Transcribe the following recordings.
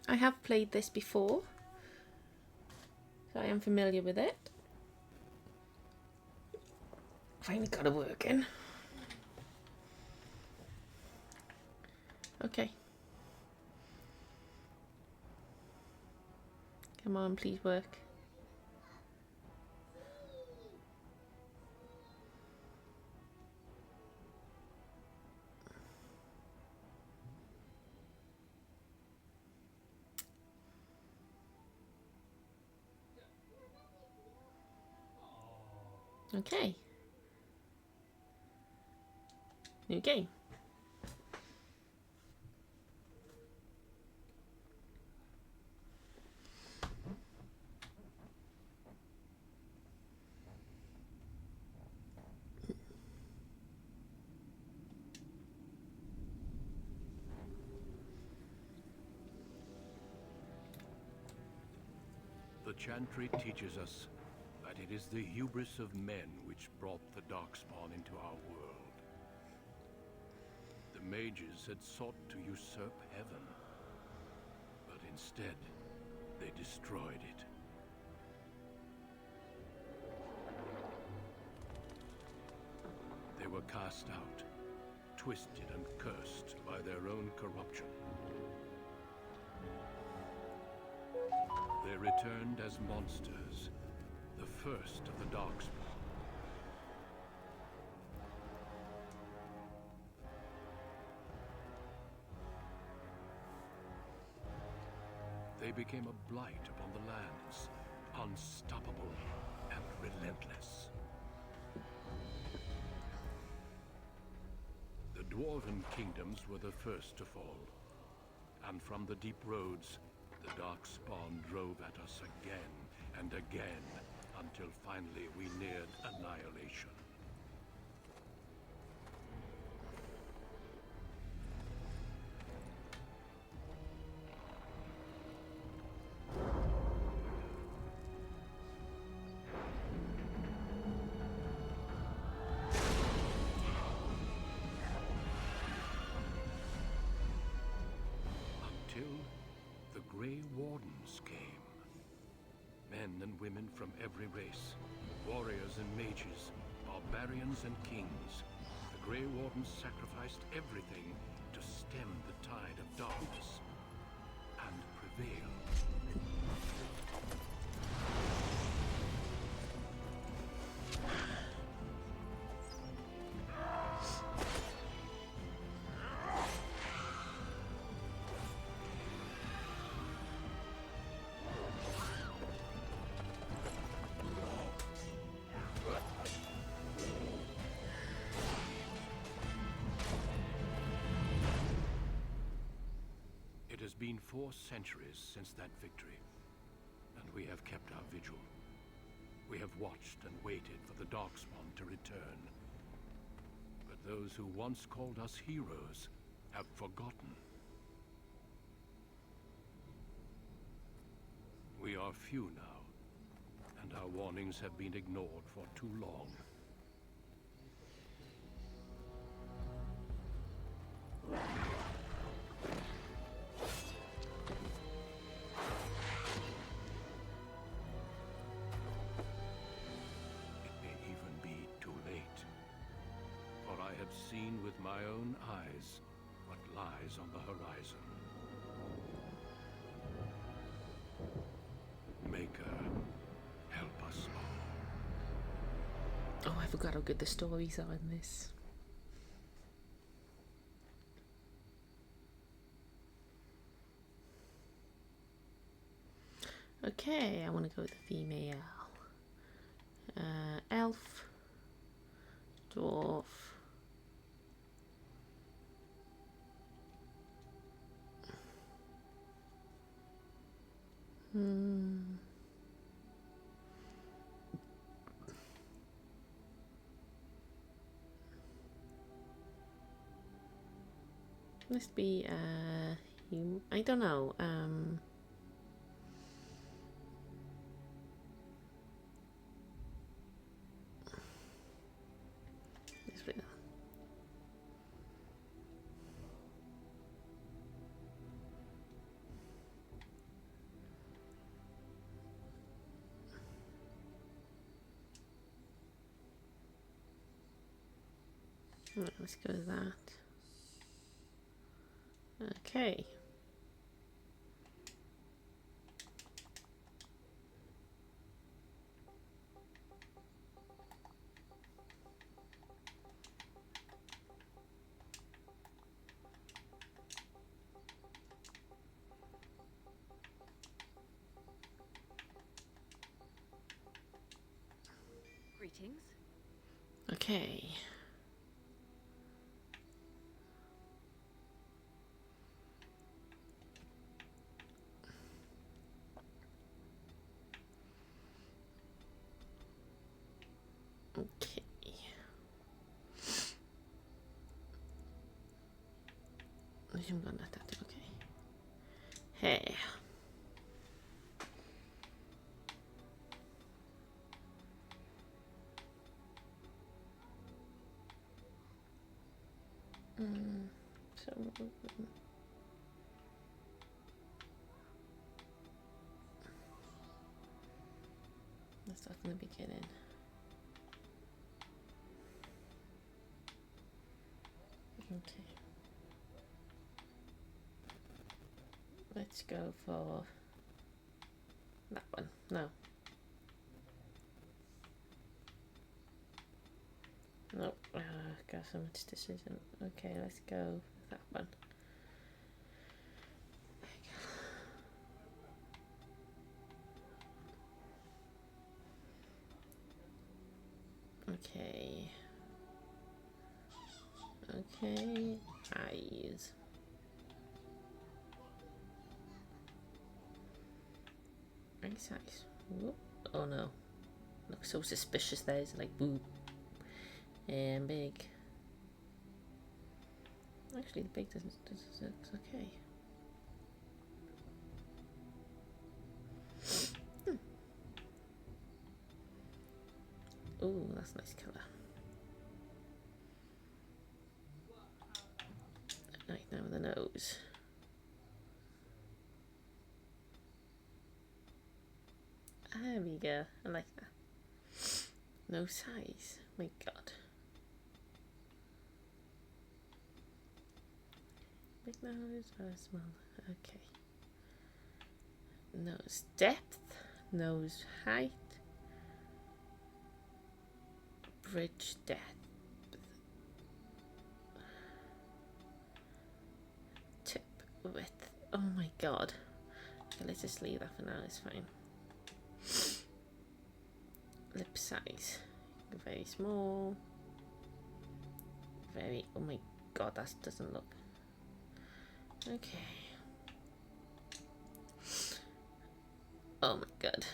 I have played this before, so I am familiar with it. Finally got it working. Okay. Come on, please work. Okay. New game. The Chantry teaches us that it is the hubris of men which brought the Darkspawn into our world. The mages had sought to usurp heaven, but instead, they destroyed it. They were cast out, twisted and cursed by their own corruption. They returned as monsters, the first of the Darkspawn. They became a blight upon the lands, unstoppable and relentless. The Dwarven kingdoms were the first to fall, and from the deep roads, the Darkspawn drove at us again and again, until finally we neared annihilation. Until the Grey Wardens came. Men and women from every race, warriors and mages, barbarians and kings. The Grey Wardens sacrificed everything to stem the tide of darkness and prevail. It has been 4 centuries since that victory, and we have kept our vigil. We have watched and waited for the Darkspawn to return. But those who once called us heroes have forgotten. We are few now, and our warnings have been ignored for too long. Seen with my own eyes what lies on the horizon. Maker, help us all. Oh, I forgot how good the stories are in this. Okay, I want to go with the female. Elf, dwarf. Must be I don't know. This way. Right, let's go with that. Okay. Greetings. Okay. Okay. I'm gonna let that do. Okay. Hey. So let's start from the beginning. Okay. Let's go for that one. No. Nope. Got so much decision. Okay, let's go with that one. Okay. Okay. Eyes. Nice eyes. Whoop. Oh no. Look so suspicious there. It's like boo. And big. Actually, the big doesn't. It's okay. Ooh, that's a nice colour. Right, now the nose. There we go. I like that. No size. My God. Big nose or small? Okay. Nose depth. Nose height. Bridge depth. Tip width. Oh my God. Okay, let's just leave that for now. It's fine. Lip size. Very small. Very. Oh my God, that doesn't look. Okay. Oh my God.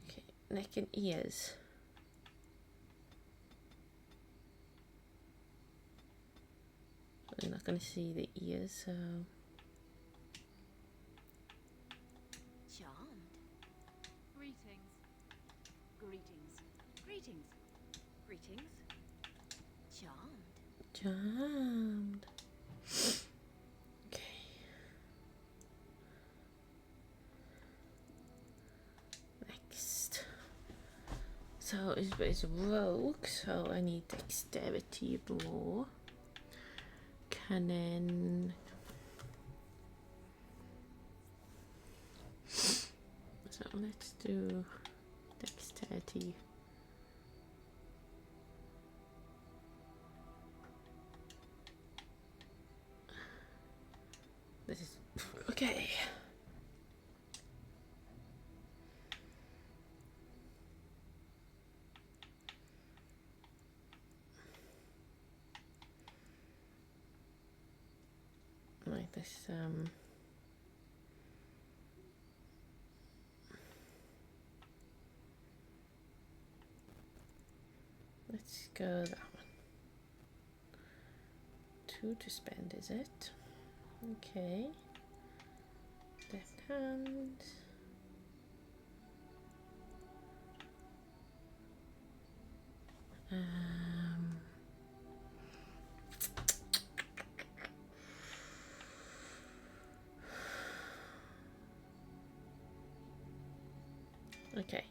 Okay, neck and ears. You're not going to see the ears, so. Charmed. Greetings. Greetings. Greetings. Greetings. Charmed. Charmed. Okay. Next. So it's rogue, so I need dexterity more. Cunning. So let's do dexterity. This is okay. Right, this let's go that one. 2 to spend, is it? Okay. Left hand. Okay.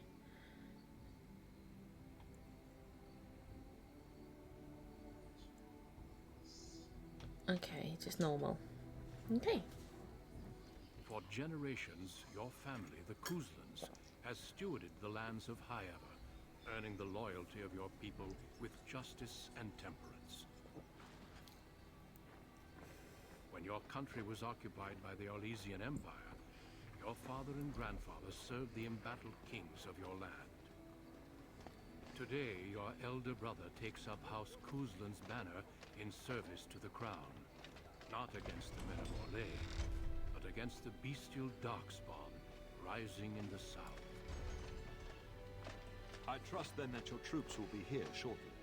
Okay, just normal. Okay. For generations, your family, the Kuzlans, has stewarded the lands of High Ever, earning the loyalty of your people with justice and temperance. When your country was occupied by the Orlesian Empire, your father and grandfather served the embattled kings of your land. Today, your elder brother takes up House Kuzlan's banner in service to the crown, not against the men of Orlais, but against the bestial Darkspawn rising in the south. I trust then that your troops will be here shortly.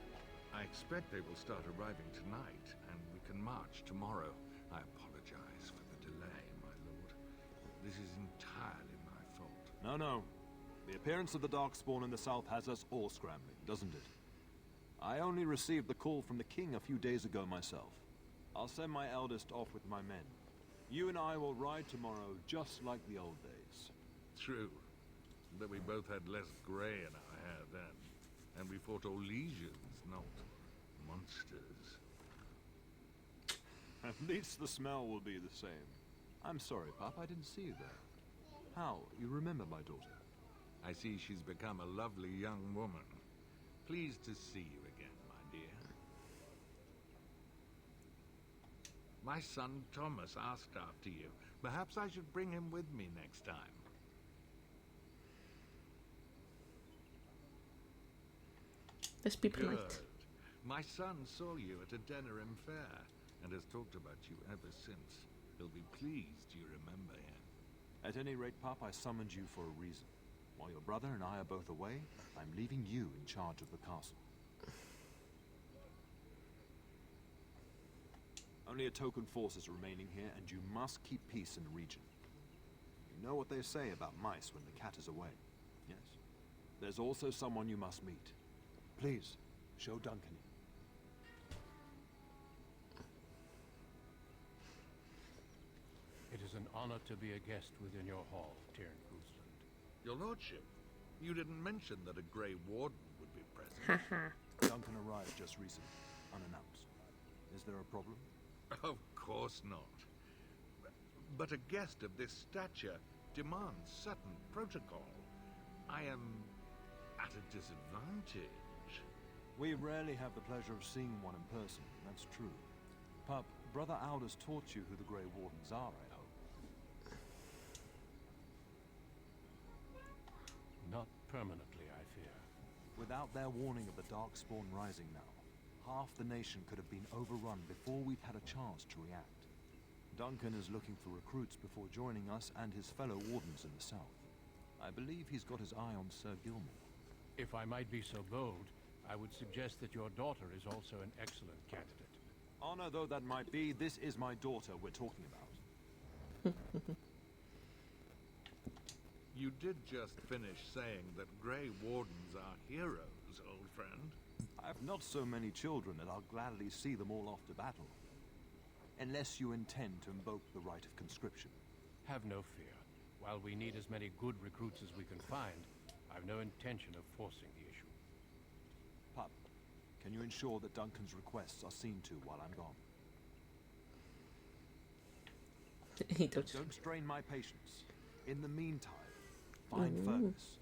I expect they will start arriving tonight, and we can march tomorrow. I apologize for the delay, my lord. This is entirely my fault. No. The appearance of the Darkspawn in the south has us all scrambling, doesn't it? I only received the call from the king a few days ago myself. I'll send my eldest off with my men. You and I will ride tomorrow just like the old days. True. Though we both had less grey in our hair then. And we fought Orlesians, not monsters. At least the smell will be the same. I'm sorry, Pop, I didn't see you there. How? You remember my daughter? I see she's become a lovely young woman. Pleased to see you again, my dear. My son Thomas asked after you. Perhaps I should bring him with me next time. Let's be polite. Good. My son saw you at a Denerim fair and has talked about you ever since. He'll be pleased you remember him. At any rate, Pop, I summoned you for a reason. While your brother and I are both away, I'm leaving you in charge of the castle. Only a token force is remaining here, and you must keep peace in the region. You know what they say about mice when the cat is away, yes? There's also someone you must meet. Please, show Duncan in. It is an honor to be a guest within your hall, Tyrn Kuzland. Your lordship, you didn't mention that a Grey Warden would be present. Haha. Duncan arrived just recently, unannounced. Is there a problem? Of course not. But a guest of this stature demands certain protocol. I am at a disadvantage. We rarely have the pleasure of seeing one in person, that's true. Pup, Brother Aldous taught you who the Grey Wardens are, I hope. Not permanently, I fear. Without their warning of the Darkspawn rising now, half the nation could have been overrun before we'd had a chance to react. Duncan is looking for recruits before joining us and his fellow Wardens in the south. I believe he's got his eye on Sir Gilmore. If I might be so bold, I would suggest that your daughter is also an excellent candidate. Honor though that might be, this is my daughter we're talking about. You did just finish saying that Grey Wardens are heroes, old friend. I have not so many children that I'll gladly see them all off to battle. Unless you intend to invoke the right of conscription. Have no fear. While we need as many good recruits as we can find, I've no intention of forcing the issue. Pup, can you ensure that Duncan's requests are seen to while I'm gone? Don't strain my patience. In the meantime, find Fergus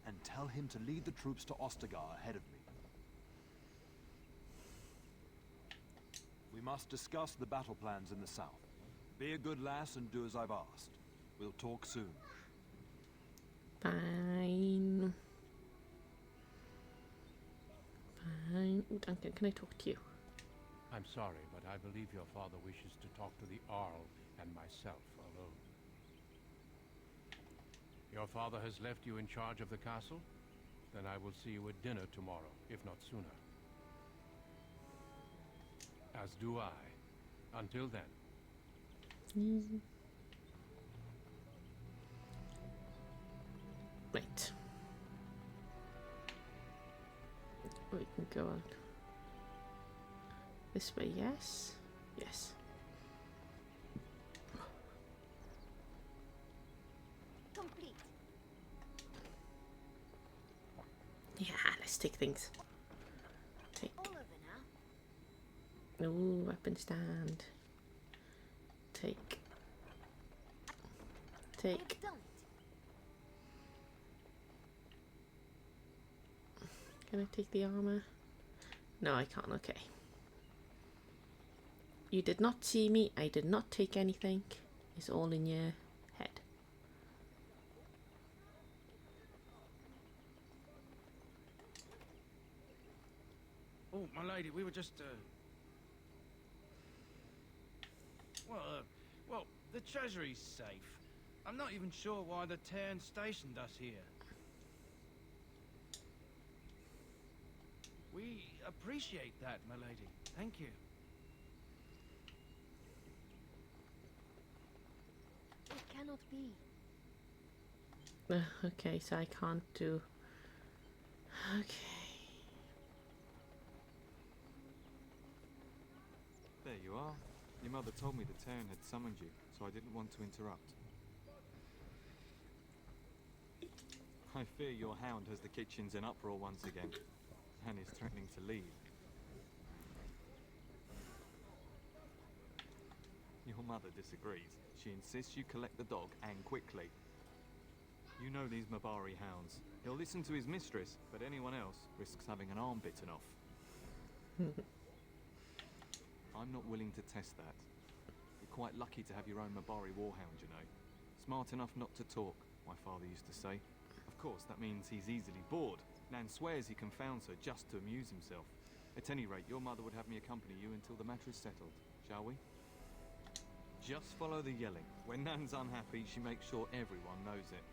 and tell him to lead the troops to Ostagar ahead of me. We must discuss the battle plans in the south. Be a good lass and do as I've asked. We'll talk soon. Fine. Fine. Ooh, Duncan, can I talk to you? I'm sorry, but I believe your father wishes to talk to the Arl and myself alone. Your father has left you in charge of the castle? Then I will see you at dinner tomorrow, if not sooner. As do I. Until then. Right. We can go on. This way, yes? Yes. Complete. Let's take things. Take. All over now. Ooh, weapon stand. Take. Take. I've done it. Can I take the armor? No, I can't. Okay. You did not see me. I did not take anything. It's all in your head. Oh, my lady, we were just, well, the treasury's safe. I'm not even sure why the Cairn stationed us here. We appreciate that, my lady. Thank you. It cannot be. Okay, so I can't do... Okay. There you are. Your mother told me the Cairn had summoned you, so I didn't want to interrupt. I fear your hound has the kitchens in uproar once again, and is threatening to leave. Your mother disagrees. She insists you collect the dog, and quickly. You know these Mabari hounds. He'll listen to his mistress, but anyone else risks having an arm bitten off. I'm not willing to test that. You're quite lucky to have your own Mabari warhound, you know. Smart enough not to talk, my father used to say. Of course, that means he's easily bored. Nan swears he confounds her just to amuse himself. At any rate, your mother would have me accompany you until the matter is settled, shall we? Just follow the yelling. When Nan's unhappy, she makes sure everyone knows it.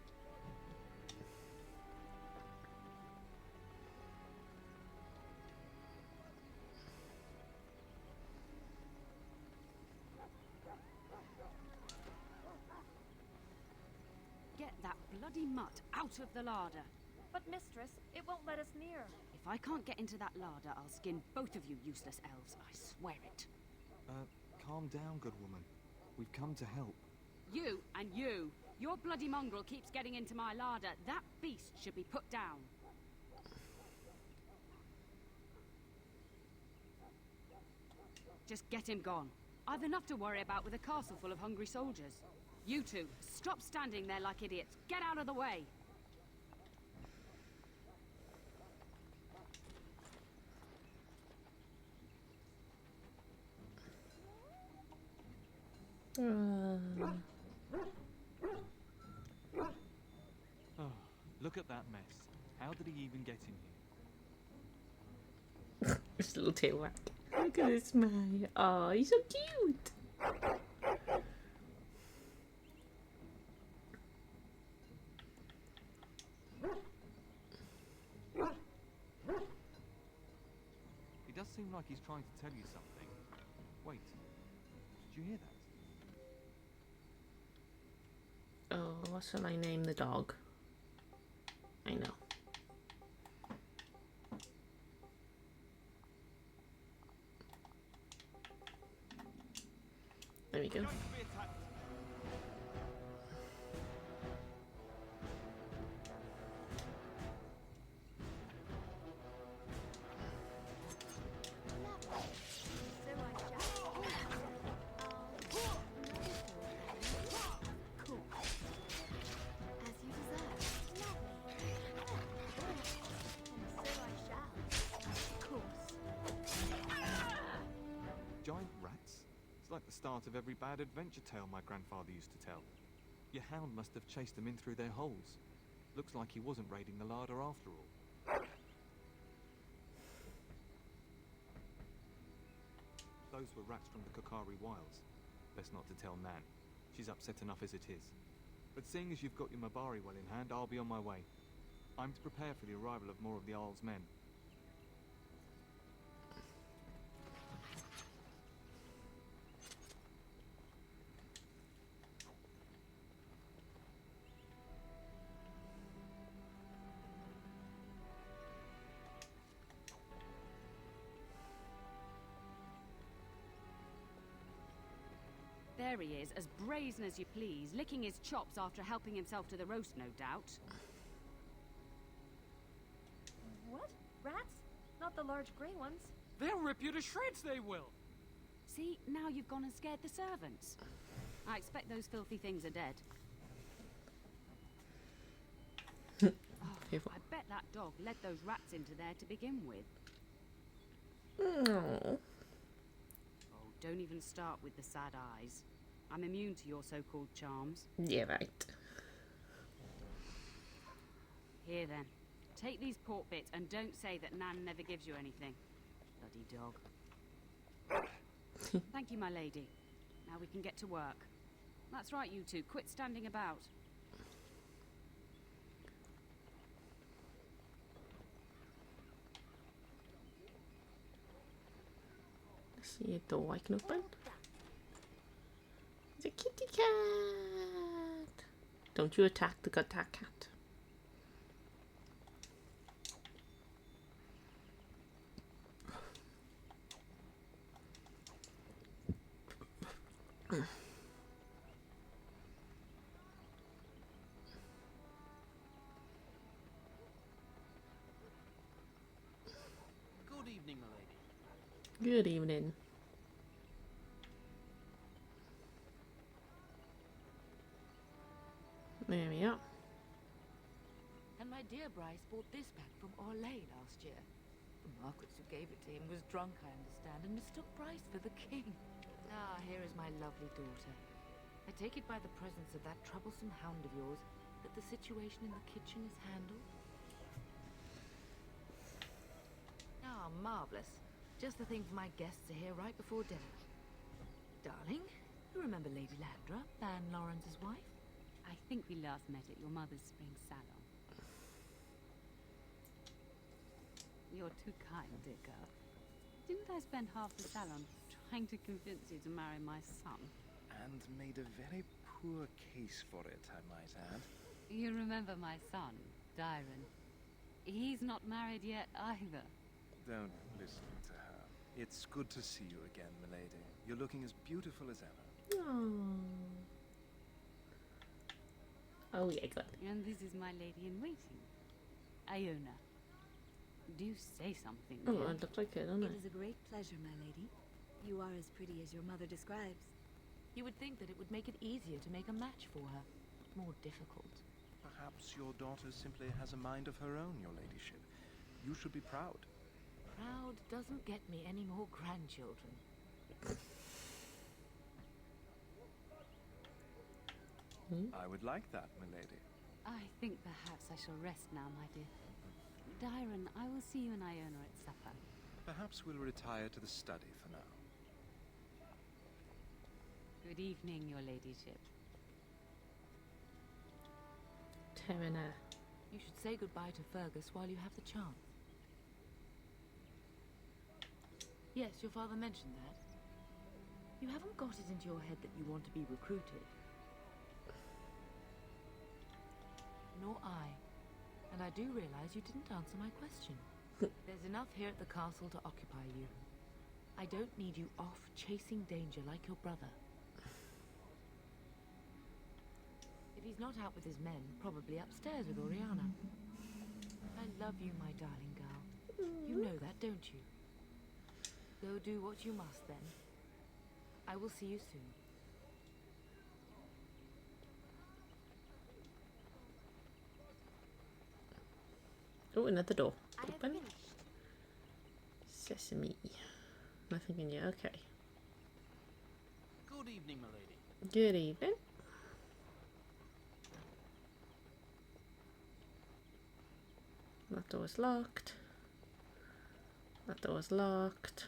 Get that bloody mutt out of the larder. But mistress, it won't let us near. If I can't get into that larder, I'll skin both of you useless elves. I swear it. Calm down, good woman. We've come to help. You and you. Your bloody mongrel keeps getting into my larder. That beast should be put down. Just get him gone. I've enough to worry about with a castle full of hungry soldiers. You two, stop standing there like idiots. Get out of the way. Oh, look at that mess. How did he even get in here? This little tail whack. Look at this man. Oh, he's so cute. He does seem like he's trying to tell you something. Wait, did you hear that? Oh, what shall I name the dog? I know. There we go. Giant rats? It's like the start of every bad adventure tale my grandfather used to tell. Your hound must have chased them in through their holes. Looks like he wasn't raiding the larder after all. Those were rats from the Kokari Wilds. Best not to tell Nan. She's upset enough as it is. But seeing as you've got your Mabari well in hand, I'll be on my way. I'm to prepare for the arrival of more of the Isle's men. There he is, as brazen as you please, licking his chops after helping himself to the roast, no doubt. What? Rats? Not the large grey ones. They'll rip you to shreds, they will! See, now you've gone and scared the servants. I expect those filthy things are dead. Oh, I bet that dog led those rats into there to begin with. No. Oh, don't even start with the sad eyes. I'm immune to your so-called charms. Yeah, right. Here then, take these pork bits and don't say that Nan never gives you anything. Bloody dog. Thank you, my lady. Now we can get to work. That's right, you two. Quit standing about. See a door I can open. It's a kitty cat. Don't you attack the cat. Good evening, my lady. Good evening. There we are. And my dear Bryce bought this back from Orlais last year. The Marquis who gave it to him was drunk, I understand, and mistook Bryce for the king. Ah, here is my lovely daughter. I take it by the presence of that troublesome hound of yours that the situation in the kitchen is handled? Ah, marvellous. Just the thing for my guests to hear right before dinner. Darling, you remember Lady Landra, Van Lawrence's wife? I think we last met at your mother's spring salon. You're too kind, dear girl. Didn't I spend half the salon trying to convince you to marry my son? And made a very poor case for it, I might add. You remember my son, Dyron. He's not married yet either. Don't listen to her. It's good to see you again, milady. You're looking as beautiful as ever. Oh yeah, good. And this is my lady-in-waiting, Iona. Do say something, Oh, dear. I look like it, don't I? It is a great pleasure, my lady. You are as pretty as your mother describes. You would think that it would make it easier to make a match for her. More difficult. Perhaps your daughter simply has a mind of her own, your ladyship. You should be proud. Proud doesn't get me any more grandchildren. I would like that, milady. I think perhaps I shall rest now, my dear. Dyron, I will see you and Iona at supper. Perhaps we'll retire to the study for now. Good evening, your ladyship. Terina. You should say goodbye to Fergus while you have the chance. Yes, your father mentioned that. You haven't got it into your head that you want to be recruited. Nor I. And I do realize you didn't answer my question. There's enough here at the castle to occupy you. I don't need you off chasing danger like your brother. If he's not out with his men, probably upstairs with Oriana. I love you, my darling girl. You know that, don't you? Go do what you must, then. I will see you soon. Oh, another door. I have Open. finished. Sesame. Nothing in here. Okay. Good evening, my lady. Good evening. That door's locked. That door's locked.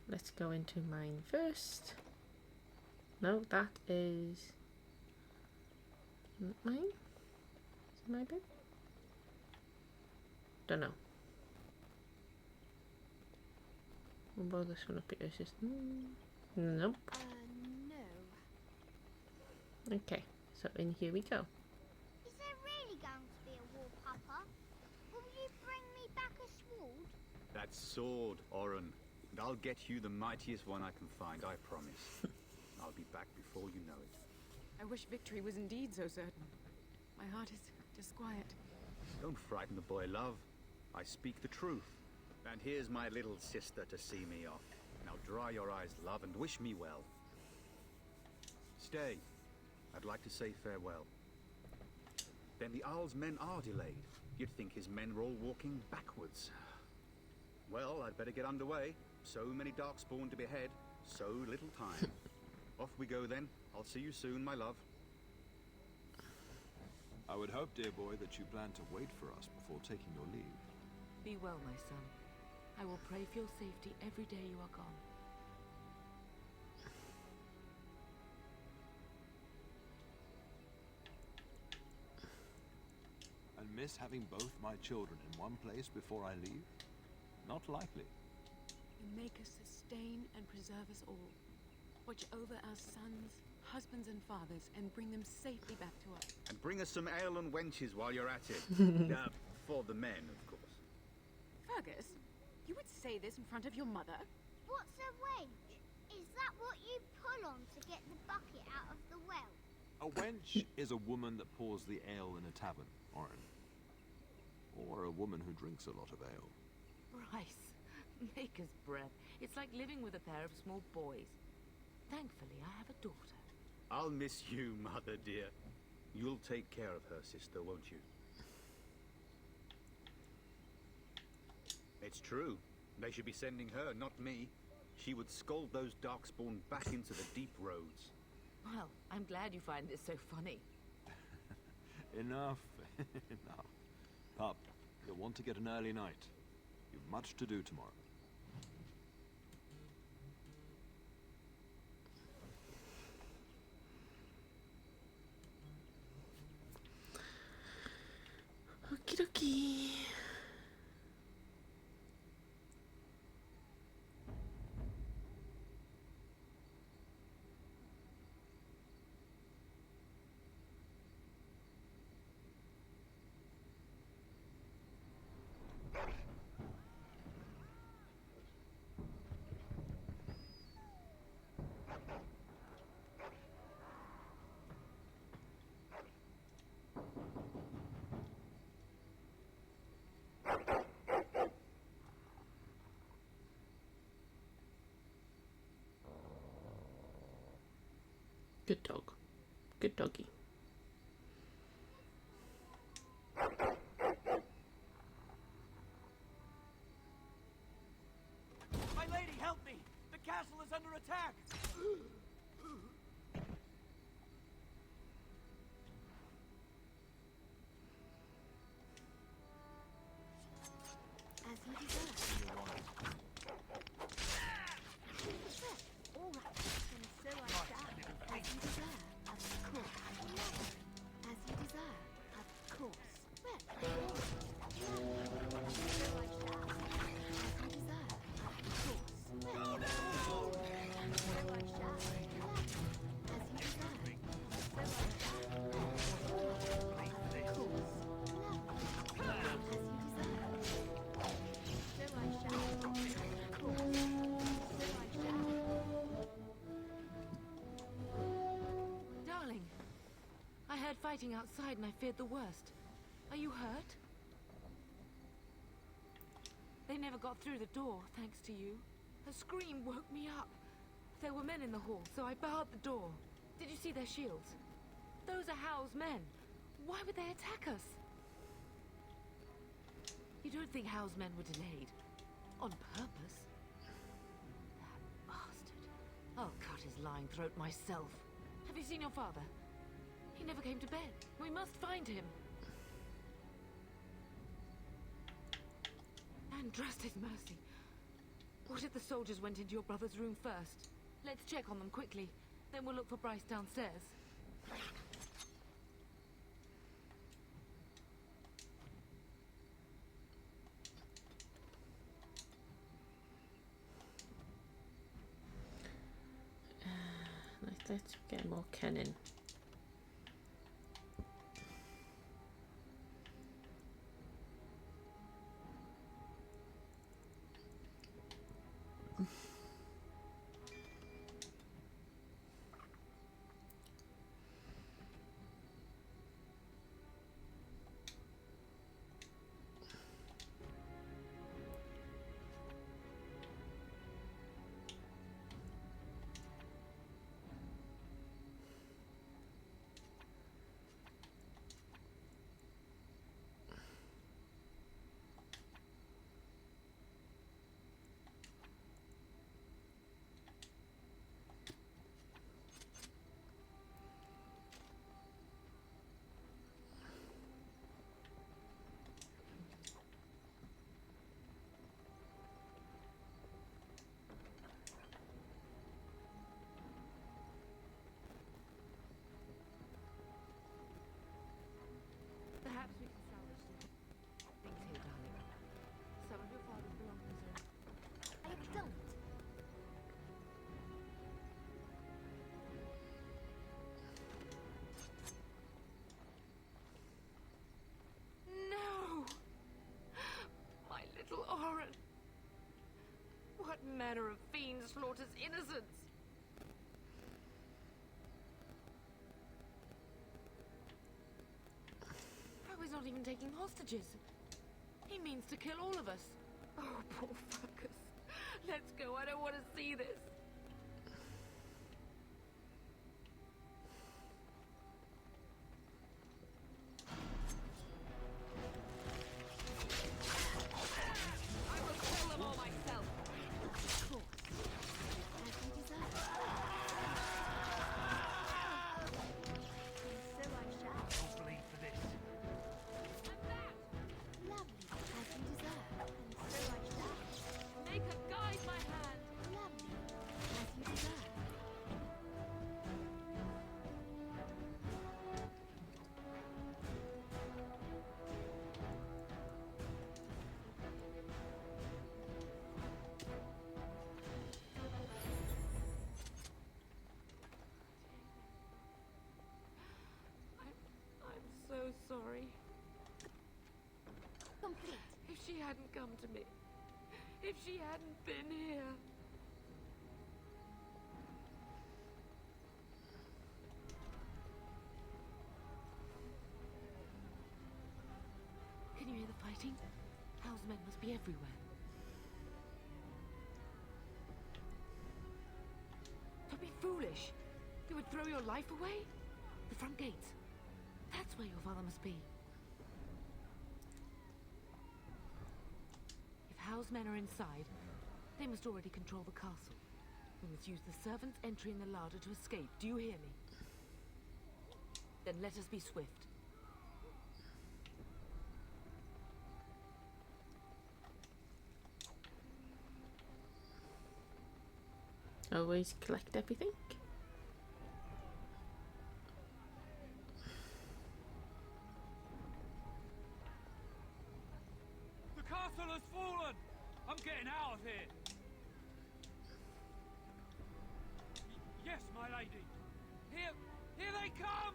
Let's go into mine first. No, that is not mine. Is it my bed? Don't know. What about this one up here? It's just nope. No. Okay, so in here we go. Is there really going to be a war, Papa? Will you bring me back a sword? That sword, Oren. And I'll get you the mightiest one I can find, I promise. I'll be back before you know it. I wish victory was indeed so certain. My heart is disquiet. Don't frighten the boy, love. I speak the truth. And here's my little sister to see me off. Now dry your eyes, love, and wish me well. Stay. I'd like to say farewell. Then the Arl's men are delayed. You'd think his men were all walking backwards. Well, I'd better get underway. So many Darkspawn to behead, so little time. Off we go then. I'll see you soon, my love. I would hope, dear boy, that you plan to wait for us before taking your leave. Be well, my son. I will pray for your safety every day you are gone. And miss having both my children in one place before I leave? Not likely. You make us sustain and preserve us all. Watch over our sons, husbands and fathers, and bring them safely back to us. And bring us some ale and wenches while you're at it. For the men, of course. Fergus, you would say this in front of your mother? What's a wench? Is that what you pull on to get the bucket out of the well? A wench is a woman that pours the ale in a tavern, Orin. Or a woman who drinks a lot of ale. Bryce, maker's breath. It's like living with a pair of small boys. Thankfully, I have a daughter. I'll miss you, mother dear. You'll take care of her, sister, won't you? It's true. They should be sending her, not me. She would scold those Darkspawn back into the deep roads. Well, I'm glad you find this so funny. Enough. Enough. Pup, you'll want to get an early night. You've much to do tomorrow. Okie dokie. Good dog. Good doggy. My lady, help me! The castle is under attack! As you deserve, Your Honor. All right, and so I shall. As you deserve, of course. As you deserve, of course. Well, so I shall. As you deserve, of course. Well, so I shall. As you deserve, so I shall. Of course. Darling, I heard fighting outside and I feared the worst. Are you hurt? They never got through the door, thanks to you. A scream woke me up. There were men in the hall, so I barred the door. Did you see their shields? Those are Hal's men. Why would they attack us? You don't think Hal's men were delayed? On purpose? That bastard. I'll cut his lying throat myself. Have you seen your father? He never came to bed. We must find him. And trust his mercy. What if the soldiers went into your brother's room first? Let's check on them quickly. Then we'll look for Bryce downstairs. Let's get more cannon. manner of fiend slaughters innocents. Oh, he's not even taking hostages. He means to kill all of us. Oh, poor fuckers. Let's go. I don't want to see this. I will kill them all myself. Of course. As you deserve. And so I shall. Don't bleed for this. Lovely. As you deserve. And so I shall. Make her guide my hand. Lovely. As you deserve. I'm so sorry. Complete. If she hadn't come to me. If she hadn't been here. Can you hear the fighting? Hal's men must be everywhere. Don't be foolish. You would throw your life away? The front gates. That's where your father must be. If Hal's men are inside, they must already control the castle. We must use the servants' entry in the larder to escape. Do you hear me? Then let us be swift. Always collect everything. The castle has fallen! I'm getting out of here! Yes, my lady! Here they come!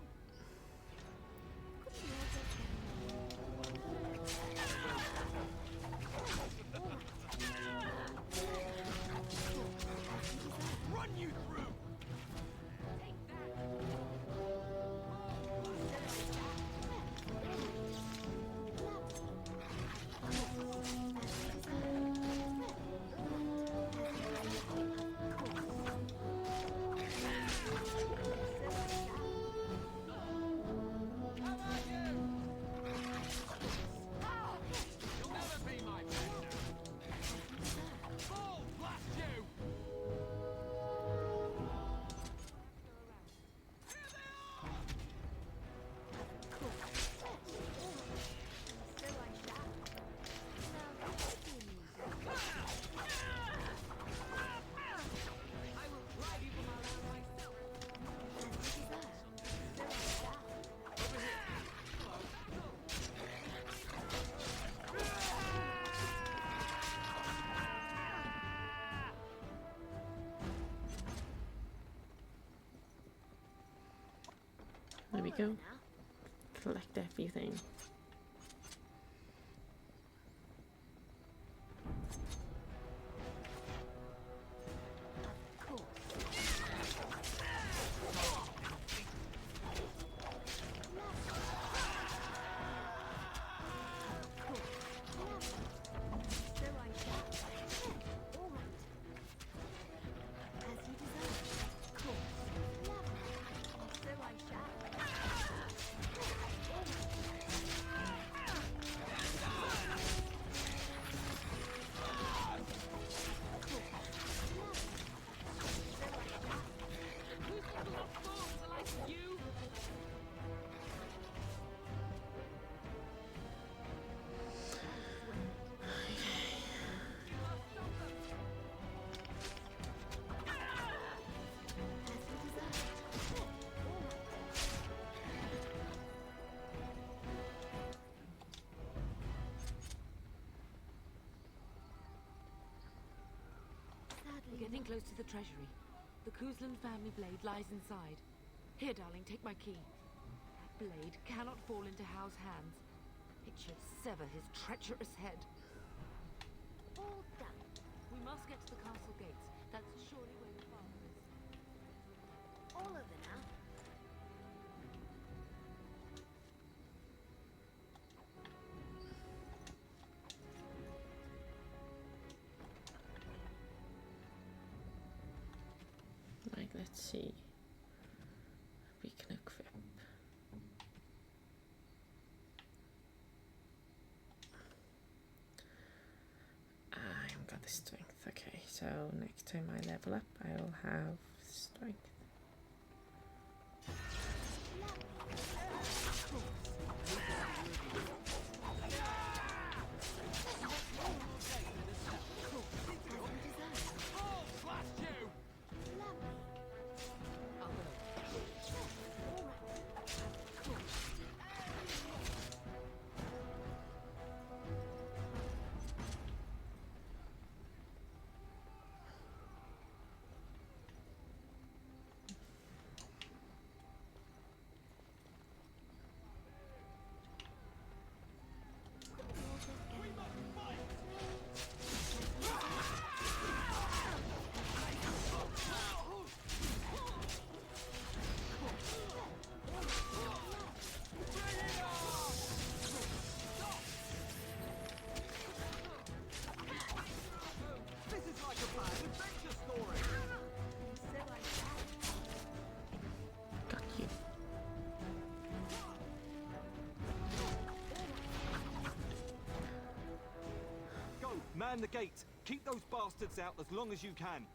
Run you through! You'll never be my master! Fall, blast you! So I shall. Now, be amusing. I will drive you from around myself. As you deserve. So I shall. There we go. Collect everything. Of course. So I shall. All right. As you deserve. Of course. So I shall. Who's got enough balls to like you? As you deserve. All right. We're Sadly, getting close to the treasury. The Kuzlan family blade lies inside. Here, darling, take my key. That blade cannot fall into Hal's hands. It should sever his treacherous head. all done. We We must get to the castle gates. That's surely where the father is. All over now. Right, let's see. We can equip. I haven't got the strength. Okay, so next time I level up, I will have strength. Got you. Go, man the gate. Keep those bastards out as long as you can.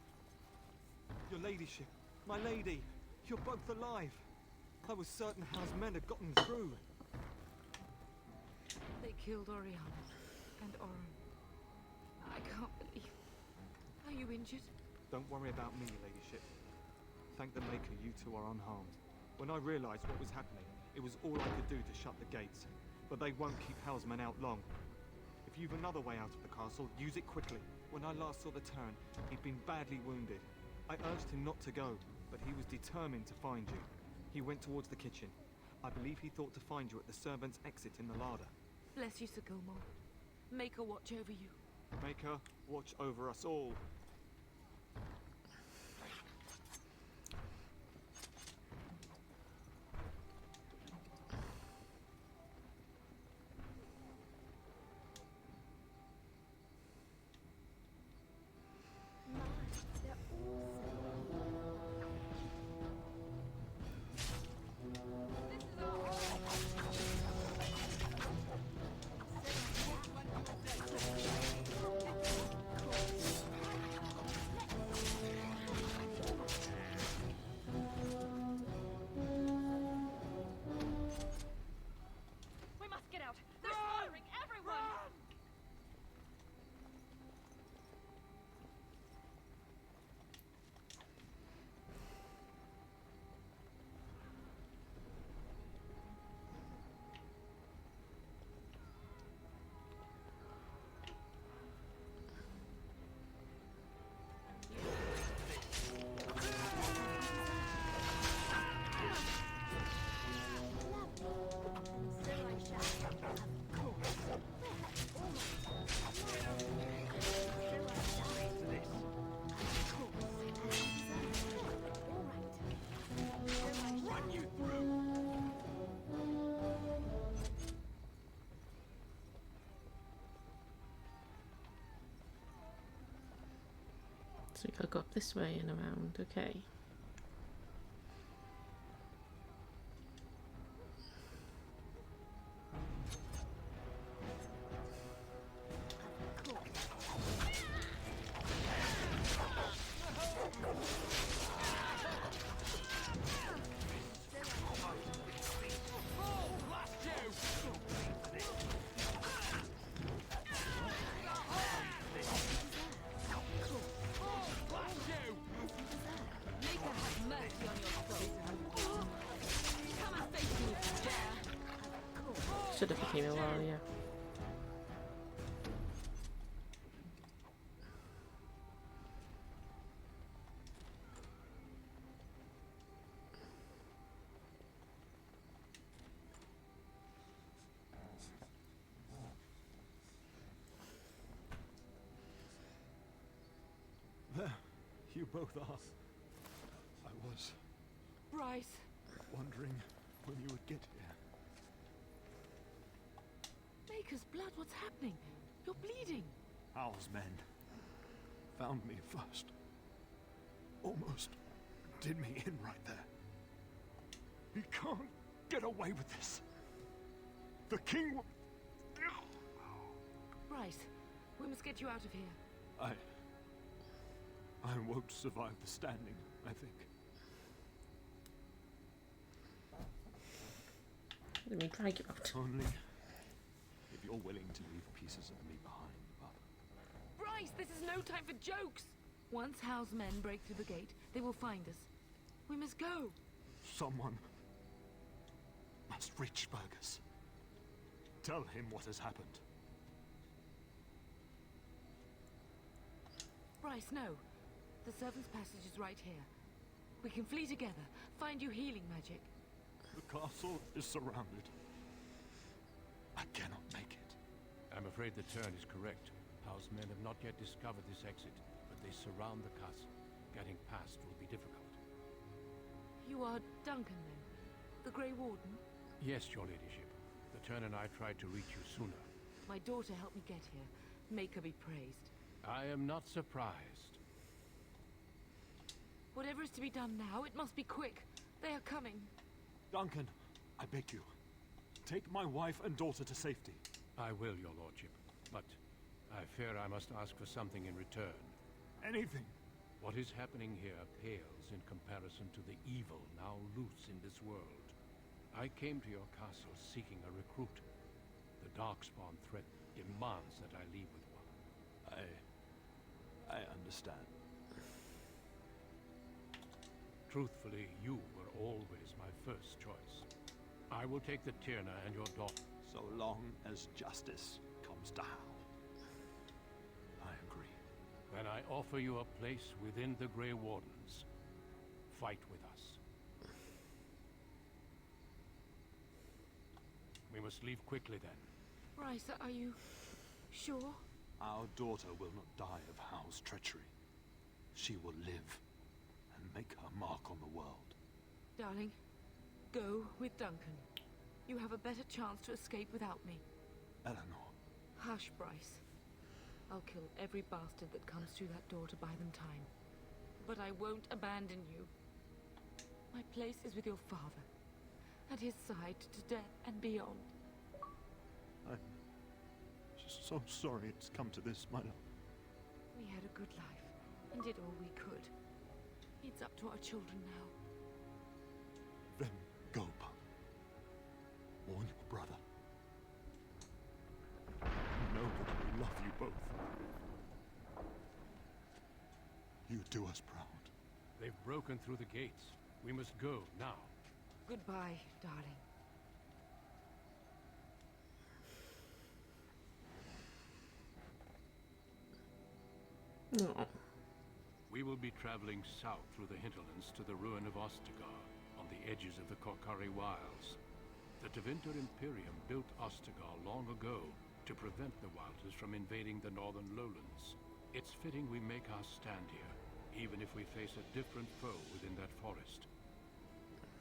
Your ladyship, my lady, you're both alive. I was certain Hal's men had gotten through. They killed Oriana and Oren. I can't believe. Are you injured? Don't worry about me, ladyship. Thank the Maker you two are unharmed. When I realized what was happening, it was all I could do to shut the gates. But they won't keep Hal's men out long. If you've another way out of the castle, use it quickly. When I last saw the Terran, he'd been badly wounded. I urged him not to go, but he was determined to find you. He went towards the kitchen. I believe he thought to find you at the servants' exit in the larder. Bless you, Sir Gilmore. Make her watch over you. Make her watch over us all. We must get out. They're firing everyone. So we gotta go up this way and around, okay. Should have became a warrior. You both are. I was Bryce! wondering when you would get here. Maker's blood, what's happening? You're bleeding. Hal's men found me first. Almost did me in right there. He can't get away with this. The king will... Bryce, we must get you out of here. I won't survive the standing, I think. Let me drag you out. Only if you're willing to leave pieces of me behind, but... Bryce, this is no time for jokes! Once Hal's men break through the gate, they will find us. We must go. Someone must reach Fergus. Tell him what has happened. Bryce, no. The servant's passage is right here. We can flee together, find you healing magic. The castle is surrounded. I cannot make it. I'm afraid the turn is correct. House men have not yet discovered this exit, but they surround the castle. Getting past will be difficult. You are Duncan, then? The Grey Warden? Yes, your ladyship. The turn and I tried to reach you sooner. My daughter helped me get here. Make her be praised. I am not surprised. Whatever is to be done now, it must be quick. They are coming. Duncan, I beg you. Take my wife and daughter to safety. I will, your lordship. But I fear I must ask for something in return. Anything. What is happening here pales in comparison to the evil now loose in this world. I came to your castle seeking a recruit. The Darkspawn threat demands that I leave with one. I understand. Truthfully, you were always my first choice. I will take the Tyrna and your daughter. So long as justice comes to Hal. I agree. Then I offer you a place within the Grey Wardens. Fight with us. We must leave quickly then. Bryce, are you sure? Our daughter will not die of Hal's treachery. She will live and make her mark on the world. Darling, go with Duncan. You have a better chance to escape without me. Eleanor. Hush, Bryce. I'll kill every bastard that comes through that door to buy them time. But I won't abandon you. My place is with your father. At his side to death and beyond. I'm so sorry it's come to this, my love. We had a good life and did all we could. It's up to our children now. Then go, Pup. Warn your brother. Know that we love you both. You do us proud. They've broken through the gates. We must go now. Goodbye, darling. No. We will be traveling south through the hinterlands to the ruin of Ostagar, on the edges of the Korcari Wilds. The Tevinter Imperium built Ostagar long ago to prevent the Wilders from invading the northern lowlands. It's fitting we make our stand here, even if we face a different foe within that forest.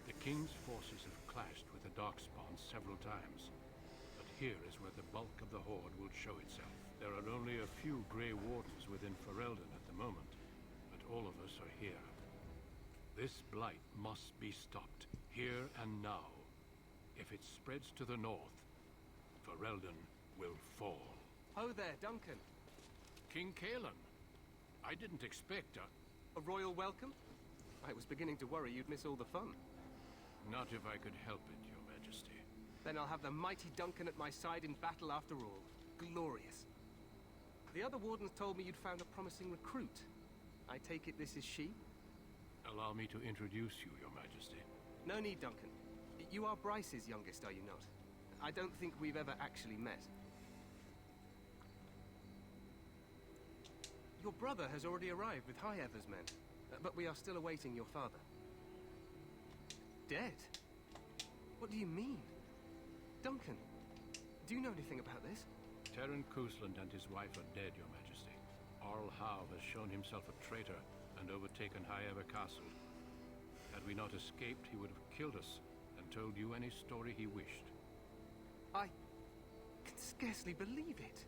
The King's forces have clashed with the Darkspawn several times, but here is where the bulk of the Horde will show itself. There are only a few Grey Wardens within Ferelden at the moment, but all of us are here. This blight must be stopped, here and now. If it spreads to the north, Ferelden will fall. Ho there, Duncan. King Cailan. I didn't expect a royal welcome? I was beginning to worry you'd miss all the fun. Not if I could help it, Your Majesty. Then I'll have the mighty Duncan at my side in battle after all. Glorious. The other wardens told me you'd found a promising recruit. I take it this is she? Allow me to introduce you, Your Majesty. No need, Duncan. You are Bryce's youngest, are you not? I don't think we've ever actually met. Your brother has already arrived with High Ever's men, but we are still awaiting your father. Dead? What do you mean? Duncan, do you know anything about this? Terran Cousland and his wife are dead, Your Majesty. Arl Howe has shown himself a traitor and overtaken Highever Castle. Had we not escaped, he would have killed us and told you any story he wished. I can scarcely believe it.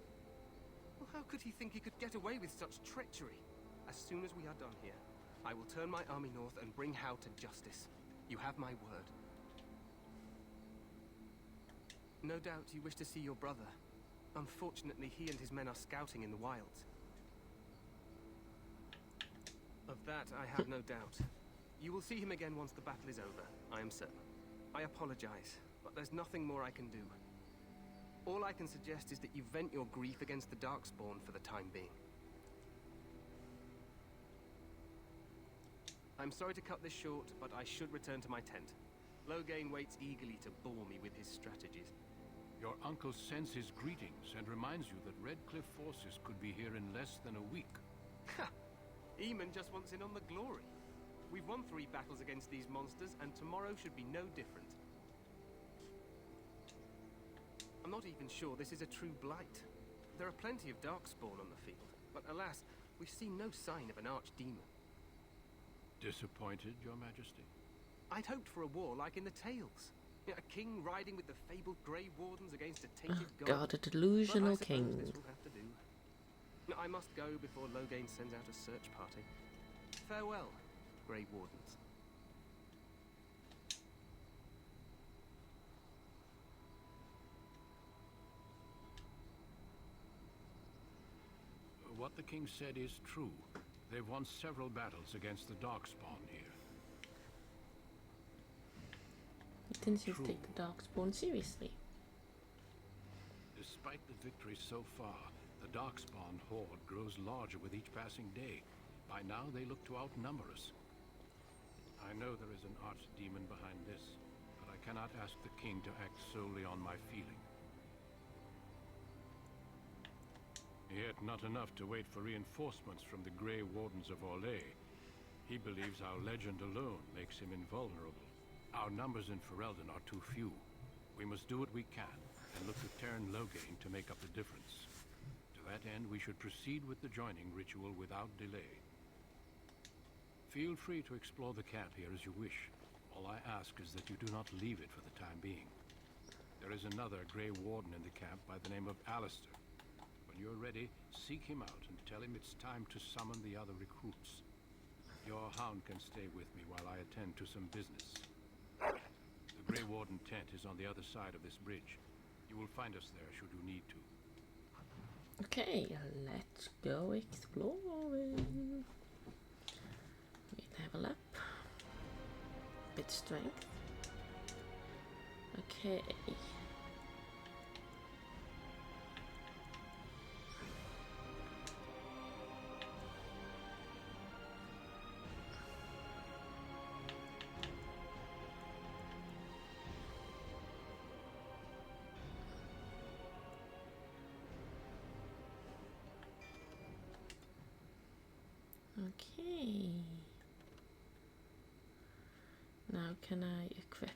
Well, how could he think he could get away with such treachery? As soon as we are done here, I will turn my army north and bring Hao to justice. You have my word. No doubt you wish to see your brother. Unfortunately, he and his men are scouting in the wilds. Of that, I have no doubt. You will see him again once the battle is over, I am certain. I apologize, but there's nothing more I can do. All I can suggest is that you vent your grief against the Darkspawn for the time being. I'm sorry to cut this short, but I should return to my tent. Loghain waits eagerly to bore me with his strategies. Your uncle sends his greetings and reminds you that Redcliffe forces could be here in less than a week. Ha! Eamon just wants in on the glory. We've won 3 battles against these monsters, and tomorrow should be no different. I'm not even sure this is a true blight. There are plenty of Darkspawn on the field, but alas, we've seen no sign of an archdemon. Disappointed, Your Majesty? I'd hoped for a war like in the Tales. A king riding with the fabled Grey Wardens against a tainted God, a delusional but I king. This will have to do. I must go before Loghain sends out a search party. Farewell, Grey Wardens. What the king said is true. They've won several battles against the Darkspawn here. He didn't seem to take the Darkspawn seriously. Despite the victories so far, the Darkspawn horde grows larger with each passing day. By now, they look to outnumber us. I know there is an archdemon behind this, but I cannot ask the king to act solely on my feeling. Yet not enough to wait for reinforcements from the Grey Wardens of Orlais. He believes our legend alone makes him invulnerable. Our numbers in Ferelden are too few. We must do what we can, and look to Teyrn Loghain to make up the difference. To that end, we should proceed with the joining ritual without delay. Feel free to explore the camp here as you wish. All I ask is that you do not leave it for the time being. There is another Grey Warden in the camp by the name of Alistair. When you're ready, seek him out and tell him it's time to summon the other recruits. Your hound can stay with me while I attend to some business. The Grey Warden tent is on the other side of this bridge. You will find us there should you need to. Okay, let's go exploring. We level up. Bit strength. Okay. Okay. Now can I equip?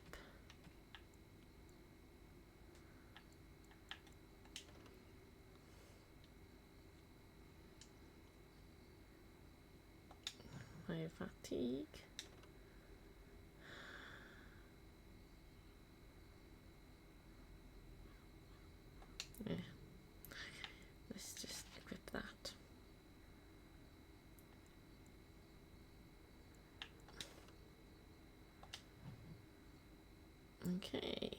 My fatigue. Yeah. Let's just equip that. Okay.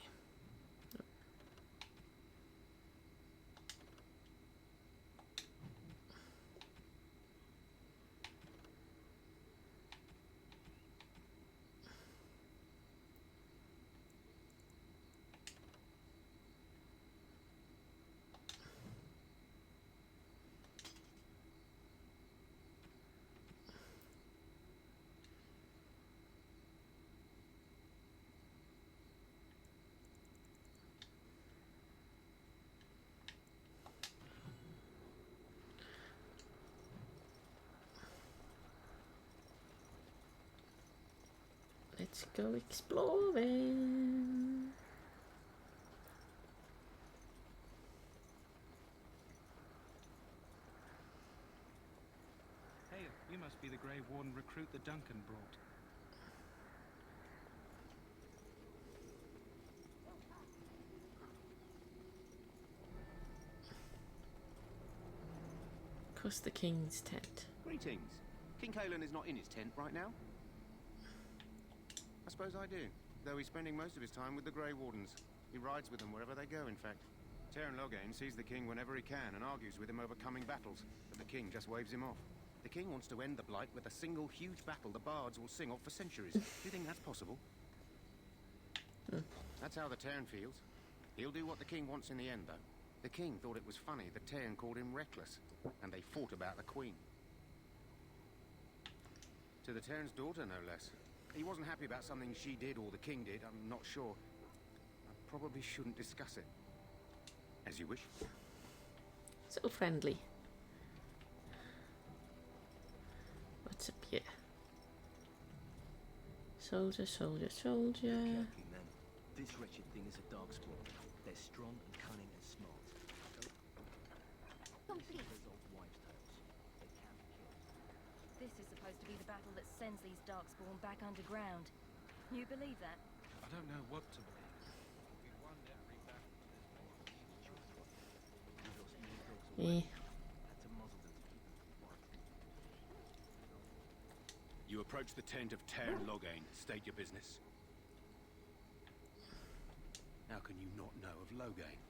Let's go exploring. Hey, we must be the Grey Warden recruit that Duncan brought. Across the king's tent. Greetings. King Caelan is not in his tent right now? I suppose I do, though he's spending most of his time with the Grey Wardens. He rides with them wherever they go, in fact. Teyrn Loghain sees the king whenever he can and argues with him over coming battles, but the king just waves him off. The king wants to end the Blight with a single huge battle the bards will sing of for centuries. Do you think that's possible? That's how the Teyrn feels. He'll do what the king wants in the end, though. The king thought it was funny that Teyrn called him reckless, and they fought about the queen. To the Teyrn's daughter, no less. He wasn't happy about something she did or the king did, I'm not sure. I probably shouldn't discuss it. As you wish. So friendly. What's up here? Soldier, soldier, soldier. Joking, then. This wretched thing is a darkspawn. They're strong and cunning and smart. Complete. This is supposed to be the battle that sends these darkspawn back underground. You believe that? I don't know what to believe. Eh. You approach the tent of Teyrn Loghain. State your business. How can you not know of Loghain?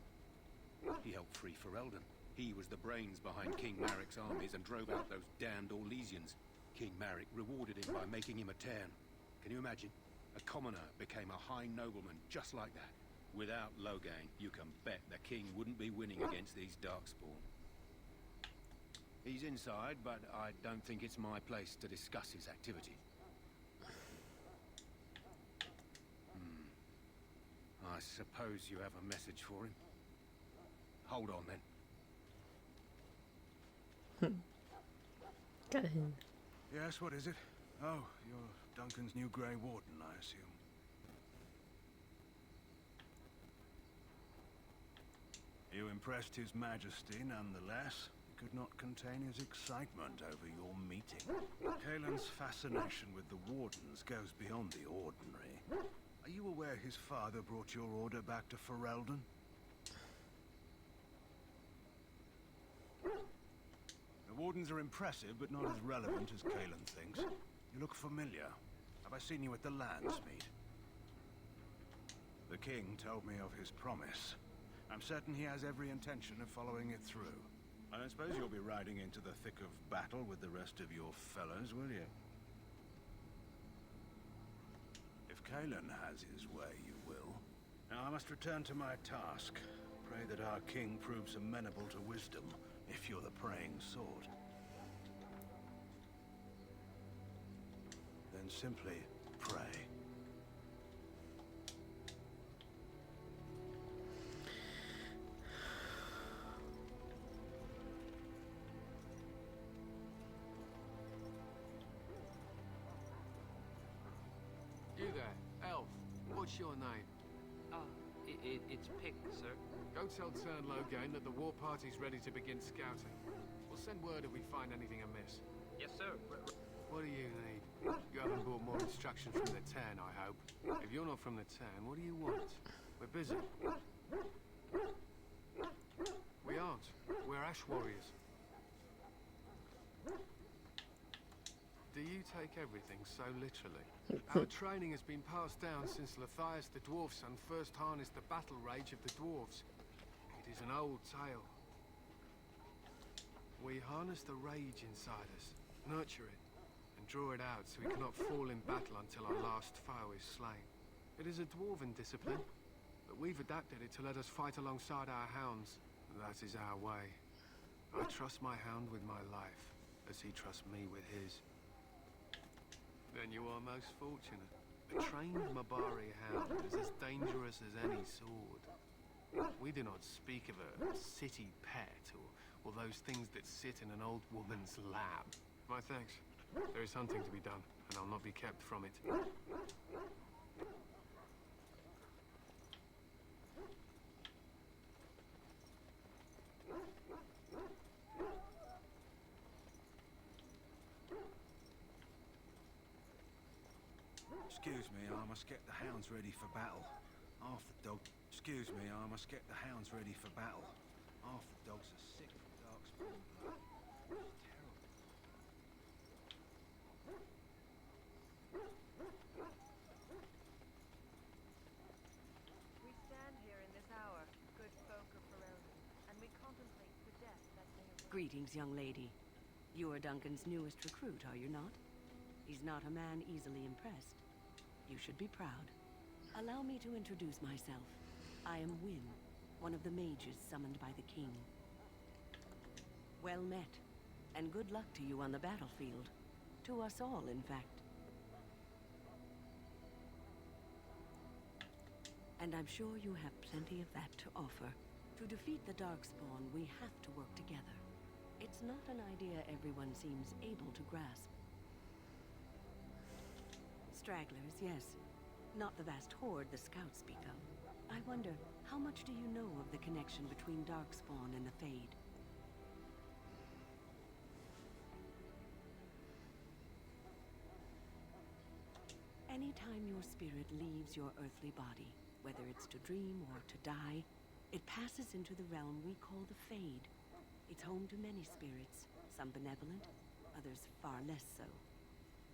He helped free Ferelden. He was the brains behind King Maric's armies and drove out those damned Orlesians. King Maric rewarded him by making him a Teyrn. Can you imagine? A commoner became a high nobleman just like that. Without Loghain, you can bet the king wouldn't be winning against these darkspawn. He's inside, but I don't think it's my place to discuss his activity. I suppose you have a message for him. Hold on, then. Got him. Yes, what is it? Oh, you're Duncan's new Grey Warden, I assume. You impressed His Majesty, nonetheless. Could not contain his excitement over your meeting. Caelan's fascination with the Wardens goes beyond the ordinary. Are you aware his father brought your order back to Ferelden? The Wardens are impressive, but not as relevant as Caelan thinks. You look familiar. Have I seen you at the Landsmeet? The king told me of his promise. I'm certain he has every intention of following it through. I don't suppose you'll be riding into the thick of battle with the rest of your fellows, will you? If Caelan has his way, you will. Now I must return to my task. Pray that our king proves amenable to wisdom, if you're the praying sort. Then simply pray. You there, elf. What's your name? It's Pick, sir. Go tell Teyrn Loghain that the war party's ready to begin scouting. We'll send word if we find anything amiss. Yes, sir. What do you need? You haven't brought more instructions from the Teyrn, I hope. If you're not from the Teyrn, what do you want? We're busy. We aren't. We're Ash Warriors. Do you take everything so literally? Our training has been passed down since Lathias the Dwarf's son first harnessed the battle rage of the dwarves. It is an old tale. We harness the rage inside us, nurture it, and draw it out so we cannot fall in battle until our last foe is slain. It is a dwarven discipline, but we've adapted it to let us fight alongside our hounds. That is our way. I trust my hound with my life, as he trusts me with his. Then you are most fortunate. A trained Mabari hound is as dangerous as any sword. We do not speak of a city pet or those things that sit in an old woman's lap. My thanks. There is hunting to be done, and I'll not be kept from it. Excuse me, I must get the hounds ready for battle. Half the dog. Excuse me, I must get the hounds ready for battle. Half the dogs are sick of darkspawn blood. It's terrible. We stand here in this hour, good folk of Ferelden, and we contemplate the death that may await. Greetings, young lady. You are Duncan's newest recruit, are you not? He's not a man easily impressed. You should be proud. Allow me to introduce myself. I am Wynne, one of the mages summoned by the king. Well met, and good luck to you on the battlefield. To us all, in fact. And I'm sure you have plenty of that to offer. To defeat the Darkspawn, we have to work together. It's not an idea everyone seems able to grasp. Stragglers, yes. Not the vast horde the scouts speak of. I wonder, how much do you know of the connection between Darkspawn and the Fade? Anytime your spirit leaves your earthly body, whether it's to dream or to die, it passes into the realm we call the Fade. It's home to many spirits, some benevolent, others far less so.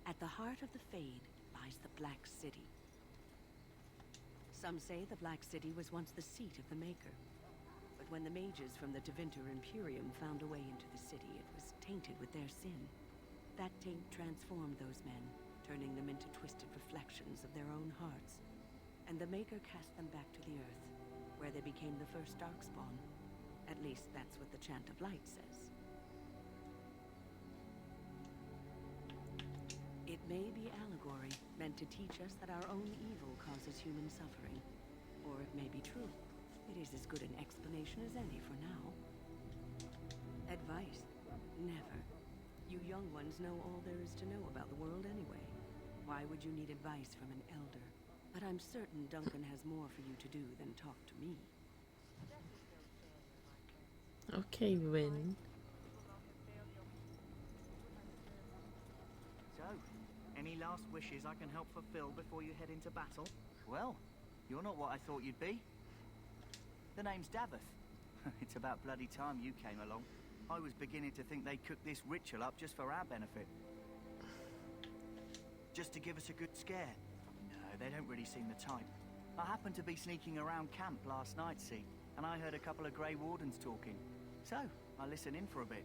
At the heart of the Fade lies the Black City. Some say the Black City was once the seat of the Maker. But when the mages from the Tevinter Imperium found a way into the city, it was tainted with their sin. That taint transformed those men, turning them into twisted reflections of their own hearts. And the Maker cast them back to the Earth, where they became the first Darkspawn. At least that's what the Chant of Light says. It may be allegory, meant to teach us that our own evil causes human suffering. Or it may be true. It is as good an explanation as any for now. Advice? Never. You young ones know all there is to know about the world anyway. Why would you need advice from an elder? But I'm certain Duncan has more for you to do than talk to me. Okay, Wynne. So, any last wishes I can help fulfill before you head into battle? Well, you're not what I thought you'd be. The name's Daveth. It's about bloody time you came along. I was beginning to think they cooked this ritual up just for our benefit. Just to give us a good scare. No, they don't really seem the type. I happened to be sneaking around camp last night, see, and I heard a couple of Grey Wardens talking. So, I listened in for a bit.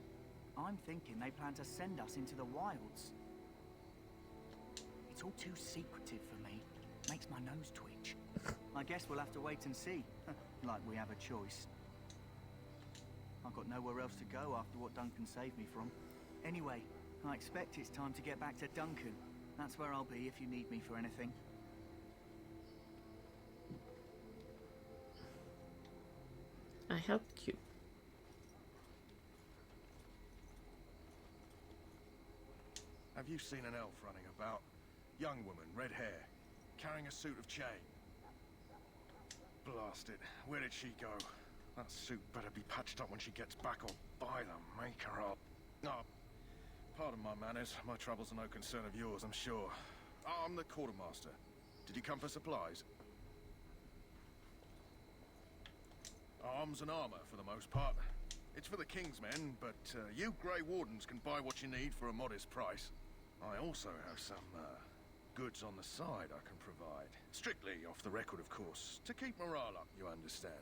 I'm thinking they plan to send us into the wilds. It's all too secretive for me. Makes my nose twitch. I guess we'll have to wait and see. Like we have a choice. I've got nowhere else to go after what Duncan saved me from. Anyway, I expect it's time to get back to Duncan. That's where I'll be if you need me for anything. I helped you. Have you seen an elf running about? Young woman, red hair, carrying a suit of chain. Blast it. Where did she go? That suit better be patched up when she gets back, or by the Maker up. No, pardon my manners. My troubles are no concern of yours, I'm sure. I'm the quartermaster. Did you come for supplies? Arms and armor, for the most part. It's for the King's men, but you Grey Wardens can buy what you need for a modest price. I also have some goods on the side I can provide. Strictly off the record, of course. To keep morale up, you understand.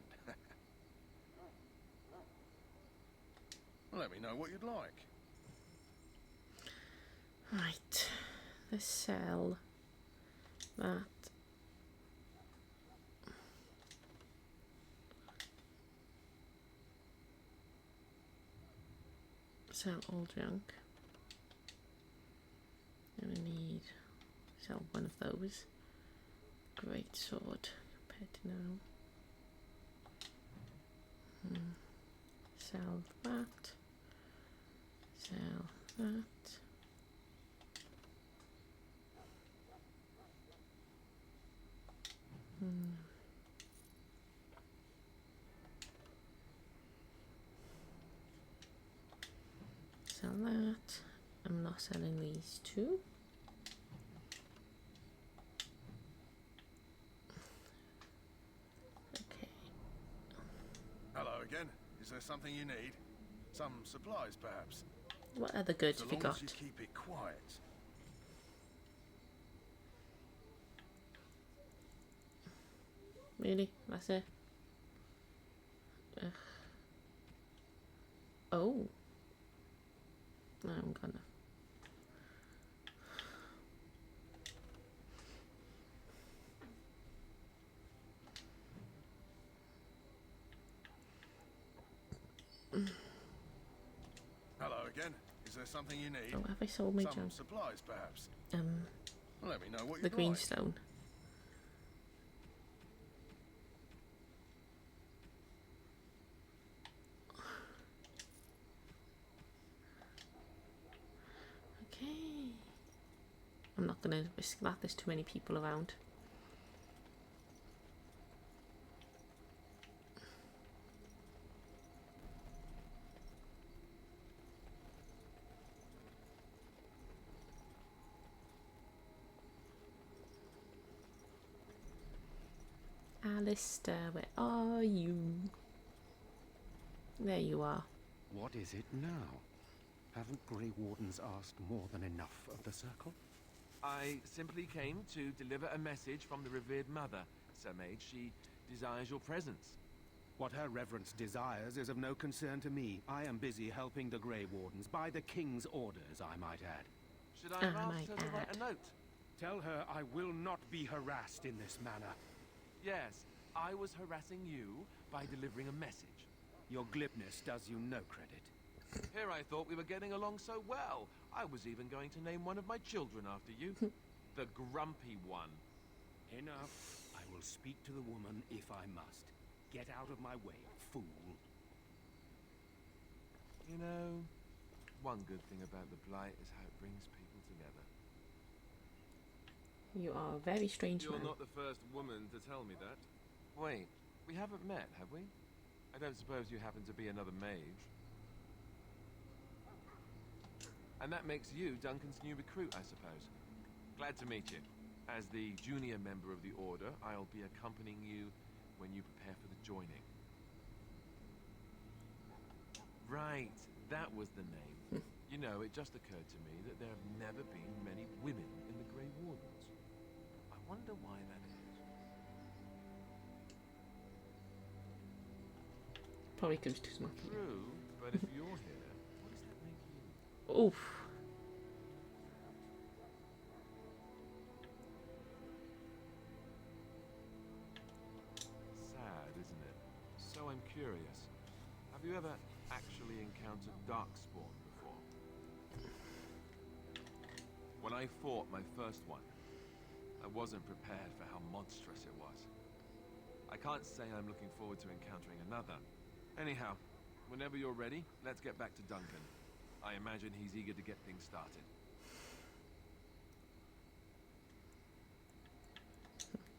Let me know what you'd like. Right. Let's sell that. Sell all junk. And we need sell one of those. Great sword compared to now. Sell that. Sell that. Sell that. I'm not selling these two. again. Is there something you need? Some supplies, perhaps? What other goods So have you long got? as you keep it quiet. Really? That's it? Ugh. Oh. No, I'm gonna. Hello again. Is there something you need? Oh, have I sold my Some junk? supplies, perhaps? Let me know what The you'd green like. stone. Okay. I'm not gonna risk that. There's too many people around. Alistair, where are you? There you are. What is it now? Haven't Grey Wardens asked more than enough of the Circle? I simply came to deliver a message from the revered mother, Sir Mage. She desires your presence. What her reverence desires is of no concern to me. I am busy helping the Grey Wardens, by the King's orders, I might add. Should I have asked her to write a note? Tell her I will not be harassed in this manner. Yes, I was harassing you by delivering a message. Your glibness does you no credit. Here I thought we were getting along so well. I was even going to name one of my children after you. The Grumpy One. Enough. I will speak to the woman if I must. Get out of my way, fool. You know, one good thing about the Blight is how it brings people together. You are a very strange You're man. not the first woman to tell me that. Wait, we haven't met, have we? I don't suppose you happen to be another mage. And that makes you Duncan's new recruit, I suppose. Glad to meet you. As the junior member of the Order, I'll be accompanying you when you prepare for the joining. Right, that was the name. You know, it just occurred to me that there have never been many women in the Grey Wardens. I wonder why that is. Probably comes too smart. True, but if you're here, what does that make you? Oof. Sad, isn't it? So I'm curious. Have you ever actually encountered Darkspawn before? When I fought my first one, I wasn't prepared for how monstrous it was. I can't say I'm looking forward to encountering another. Anyhow, whenever you're ready, let's get back to Duncan. I imagine he's eager to get things started.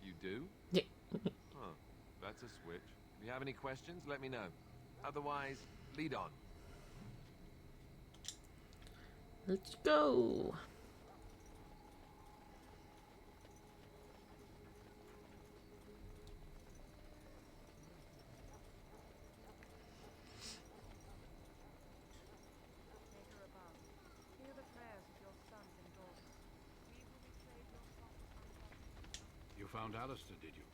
You do? Yeah. Huh. That's a switch. If you have any questions, let me know. Otherwise, lead on. Let's go. Maker above, hear the prayers of your sons and daughters. We will betray your prophets. You found Alistair, did you?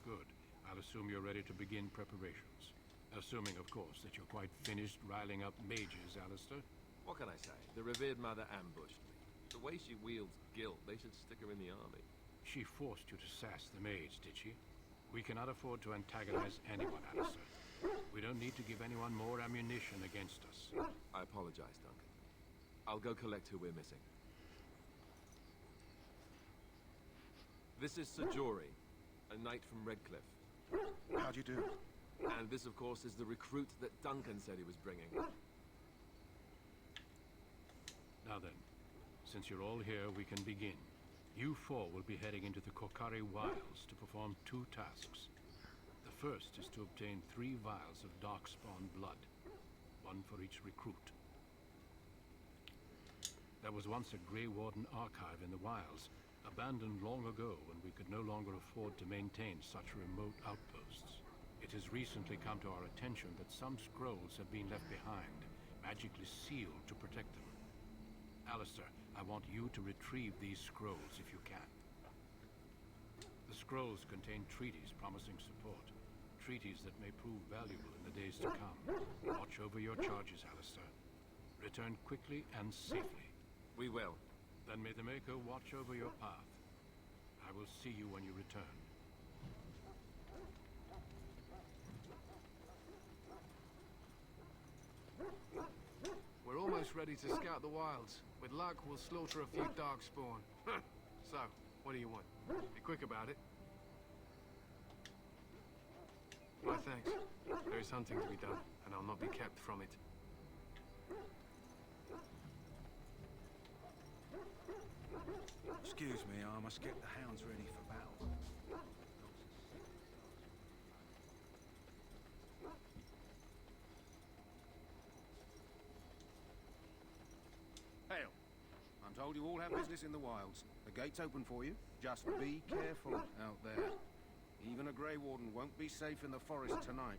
Good. I'll assume you're ready to begin preparations. Assuming, of course, that you're quite finished riling up mages, Alistair. What can I say? The revered mother ambushed me. The way she wields guilt, they should stick her in the army. She forced you to sass the mage, did she? We cannot afford to antagonize anyone, Alistair. We don't need to give anyone more ammunition against us. I apologize, Duncan. I'll go collect who we're missing. This is Sir Jory, a knight from Redcliffe. How do you do? And this, of course, is the recruit that Duncan said he was bringing. Now then, since you're all here, we can begin. You four will be heading into the Korcari Wilds to perform 2 tasks. The first is to obtain 3 vials of Darkspawn blood, 1 for each recruit. There was once a Grey Warden archive in the wilds, abandoned long ago when we could no longer afford to maintain such remote outposts. It has recently come to our attention that some scrolls have been left behind, magically sealed to protect them. Alistair, I want you to retrieve these scrolls if you can. The scrolls contain treaties promising support. Treaties that may prove valuable in the days to come. Watch over your charges, Alistair. Return quickly and safely. We will. Then may the Maker watch over your path. I will see you when you return. We're almost ready to scout the wilds. With luck, we'll slaughter a few darkspawn. So, what do you want? Be quick about it. Why, thanks. There is hunting to be done, and I'll not be kept from it. Excuse me, I must get the hounds ready for battle. Hail. I'm told you all have business in the wilds. The gate's open for you. Just be careful out there. Even a Grey Warden won't be safe in the forest tonight.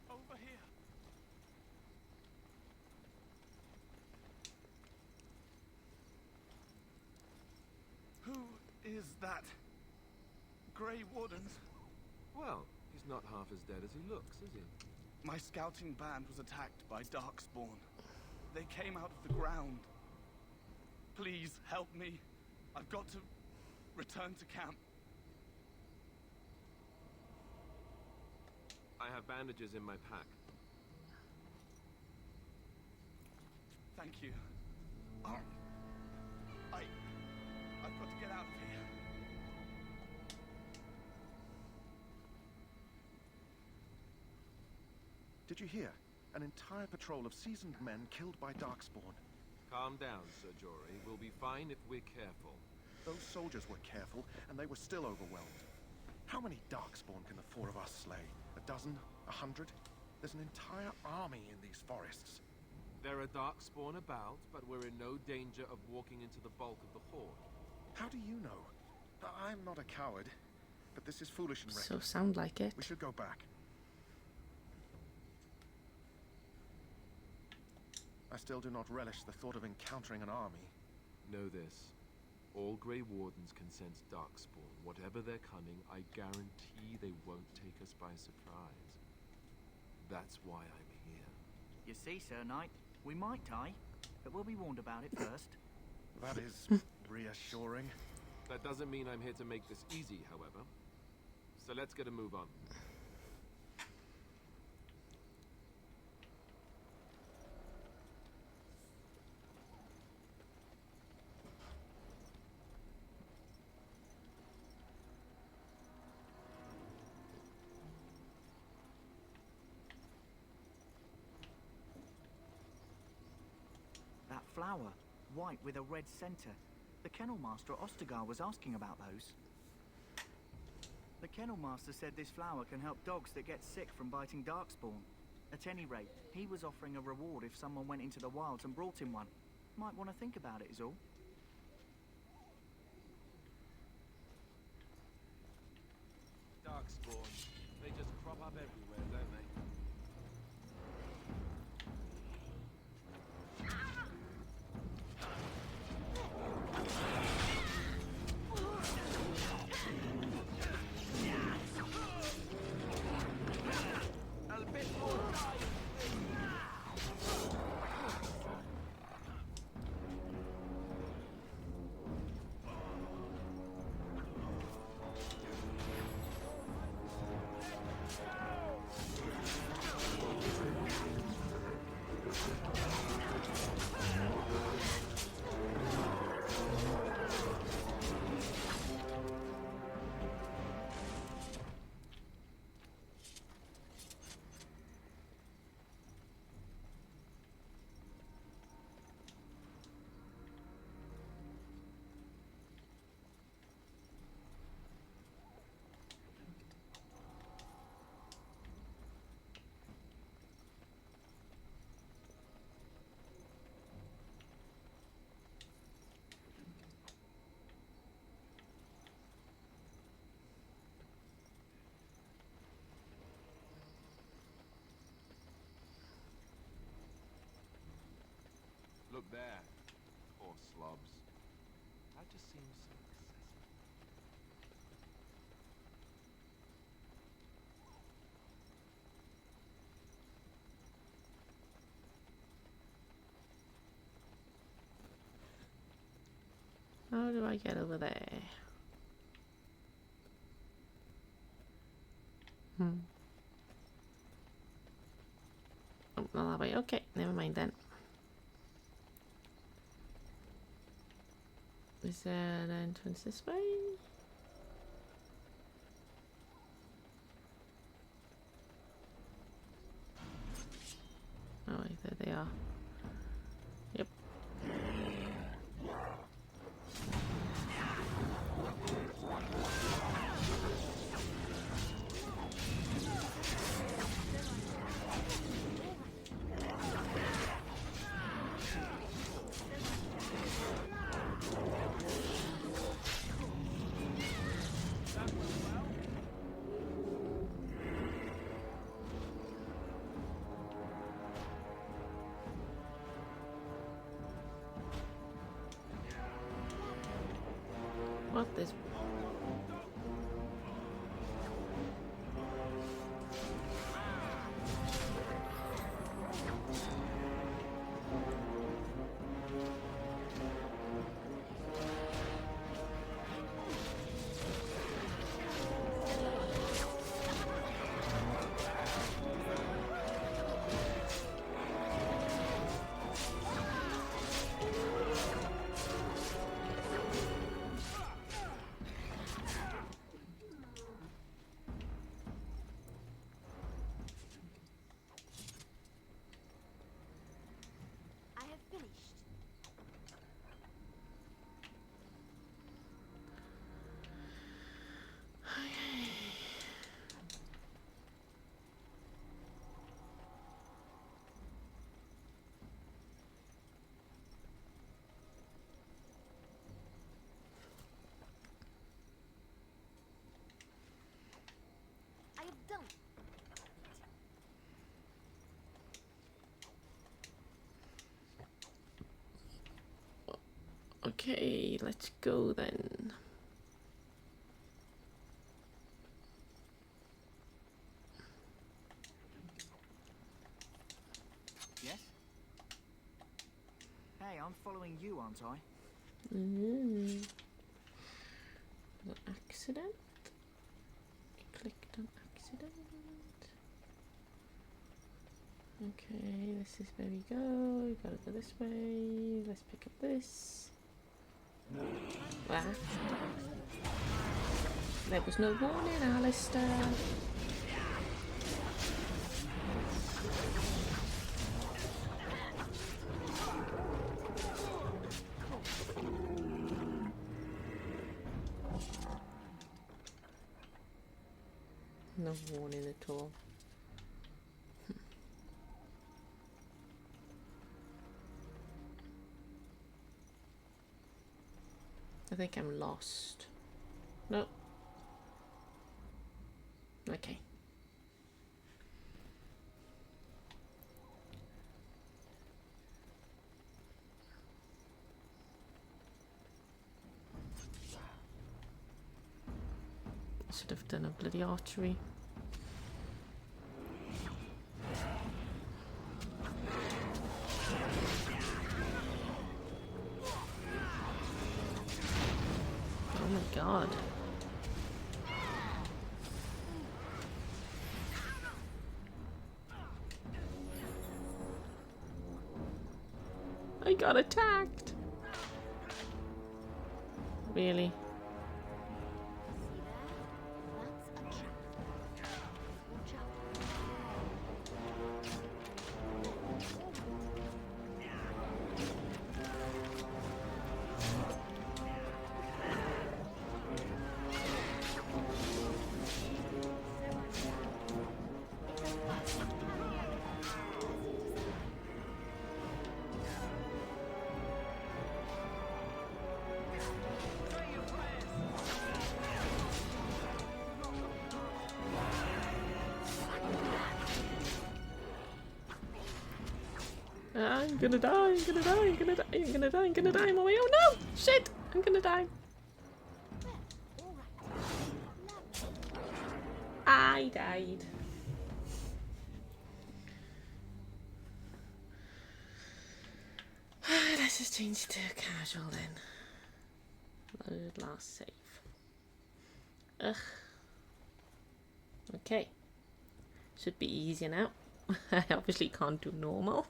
Over here. Who is that? Grey Wardens? Well, he's not half as dead as he looks, is he? My scouting band was attacked by Darkspawn. They came out of the ground. Please help me. I've got to return to camp. I have bandages in my pack. Thank you. I've got to get out of here. Did you hear? An entire patrol of seasoned men killed by Darkspawn. Calm down, Sir Jory. We'll be fine if we're careful. Those soldiers were careful, and they were still overwhelmed. How many Darkspawn can the four of us slay? A dozen? 100? There's an entire army in these forests. There are Darkspawn about, but we're in no danger of walking into the bulk of the horde. How do you know? I'm not a coward, but this is foolish and reckless. So sound like it. We should go back. I still do not relish the thought of encountering an army. Know this. All Grey Wardens can sense Darkspawn. Whatever their cunning, I guarantee they won't take us by surprise. That's why I'm here. You see, Sir Knight, we might die, but we'll be warned about it first. That is reassuring. That doesn't mean I'm here to make this easy, however. So let's get a move on. That flower, white with a red center. The Kennel Master at Ostagar was asking about those. The Kennel Master said this flower can help dogs that get sick from biting Darkspawn. At any rate, he was offering a reward if someone went into the wilds and brought him one. Might want to think about it is all. Darkspawn. They just crop up everywhere, don't they? Look there. Poor slobs. That just seems so excessive. How do I get over there? Oh, not that way. Okay, never mind then. Is there an entrance this way? Oh wait, there they are. Yep. What this? Done. Okay, let's go then. Yes? Hey, I'm following you, aren't I? accident. Clicked on accident. Okay, this is where we go. We gotta go this way. Let's pick up this. Wow. There was no warning, Alistair. No warning at all. I think I'm lost. No. Okay. Should have done a bloody archery. Oh my god. I got attacked. Really? I'm gonna die, I'm gonna die, I'm gonna die, I'm gonna die, I'm gonna die, I'm on my own. No! Shit! I'm gonna die. I died. Let's just change to casual then. Load last save. Ugh. Okay. Should be easier now. I obviously can't do normal.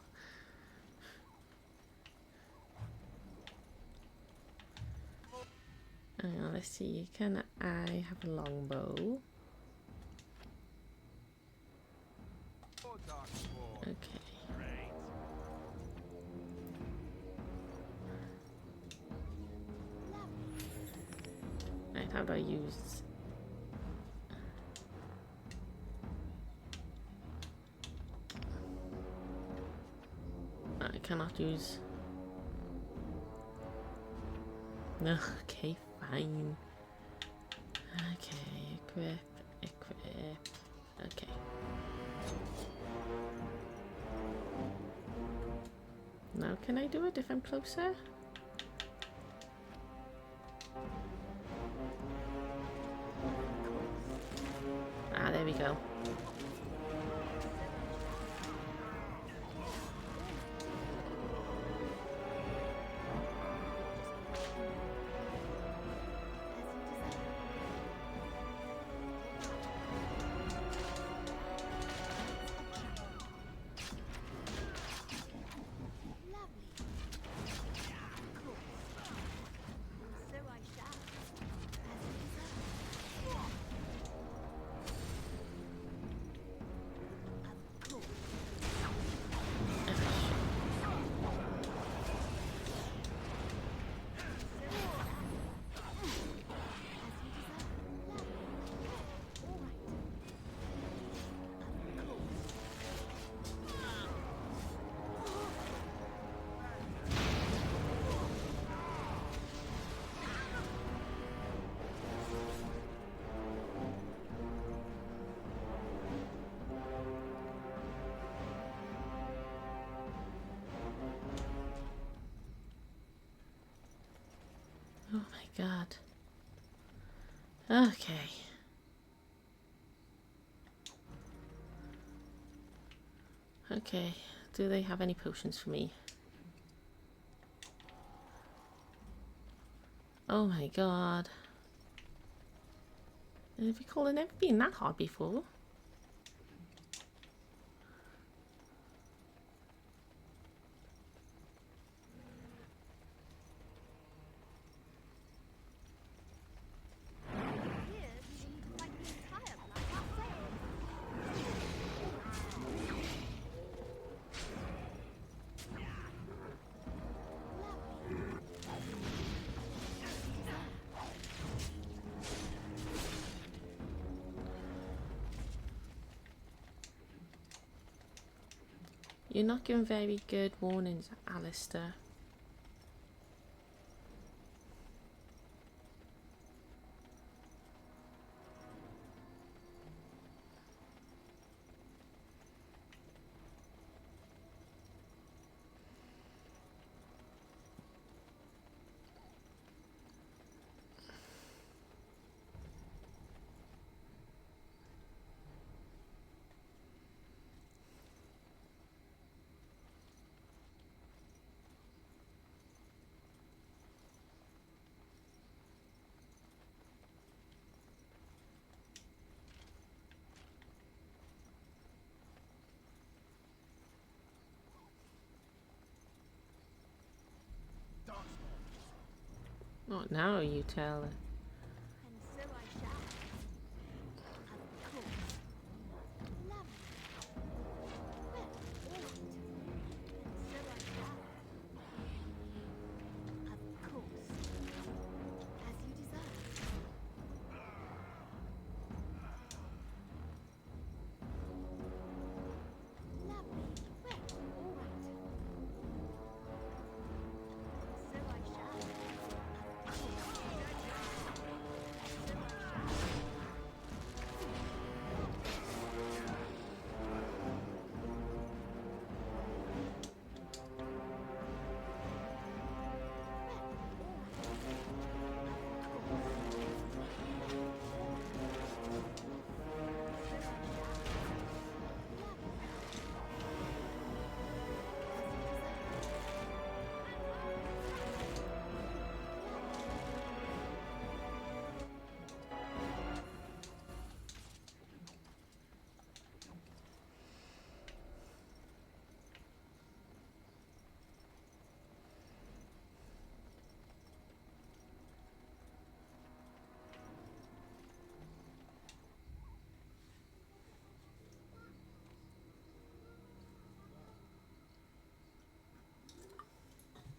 Let's see, can I have a longbow? Okay. Right, how do I use... I cannot use... No, okay, fine. Okay, equip. Okay. Now can I do it if I'm closer? Ah, there we go. Oh my god. Okay. Okay, do they have any potions for me? Oh my god. And if you call it never been that hard before. You're not giving very good warnings, Alistair. Not now, you tell her. And so I shall. Of course. Lovely. Well, all right. And so I shall. Of course. As you desire. Lovely. Well, all right. So I shall.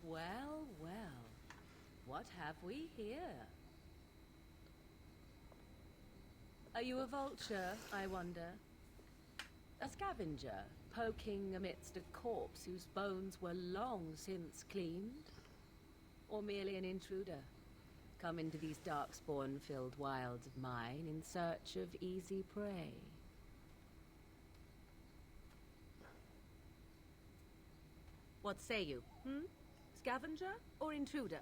Well, well. What have we here? Are you a vulture, I wonder? A scavenger, poking amidst a corpse whose bones were long since cleaned? Or merely an intruder, come into these darkspawn-filled wilds of mine in search of easy prey? What say you, Scavenger or intruder?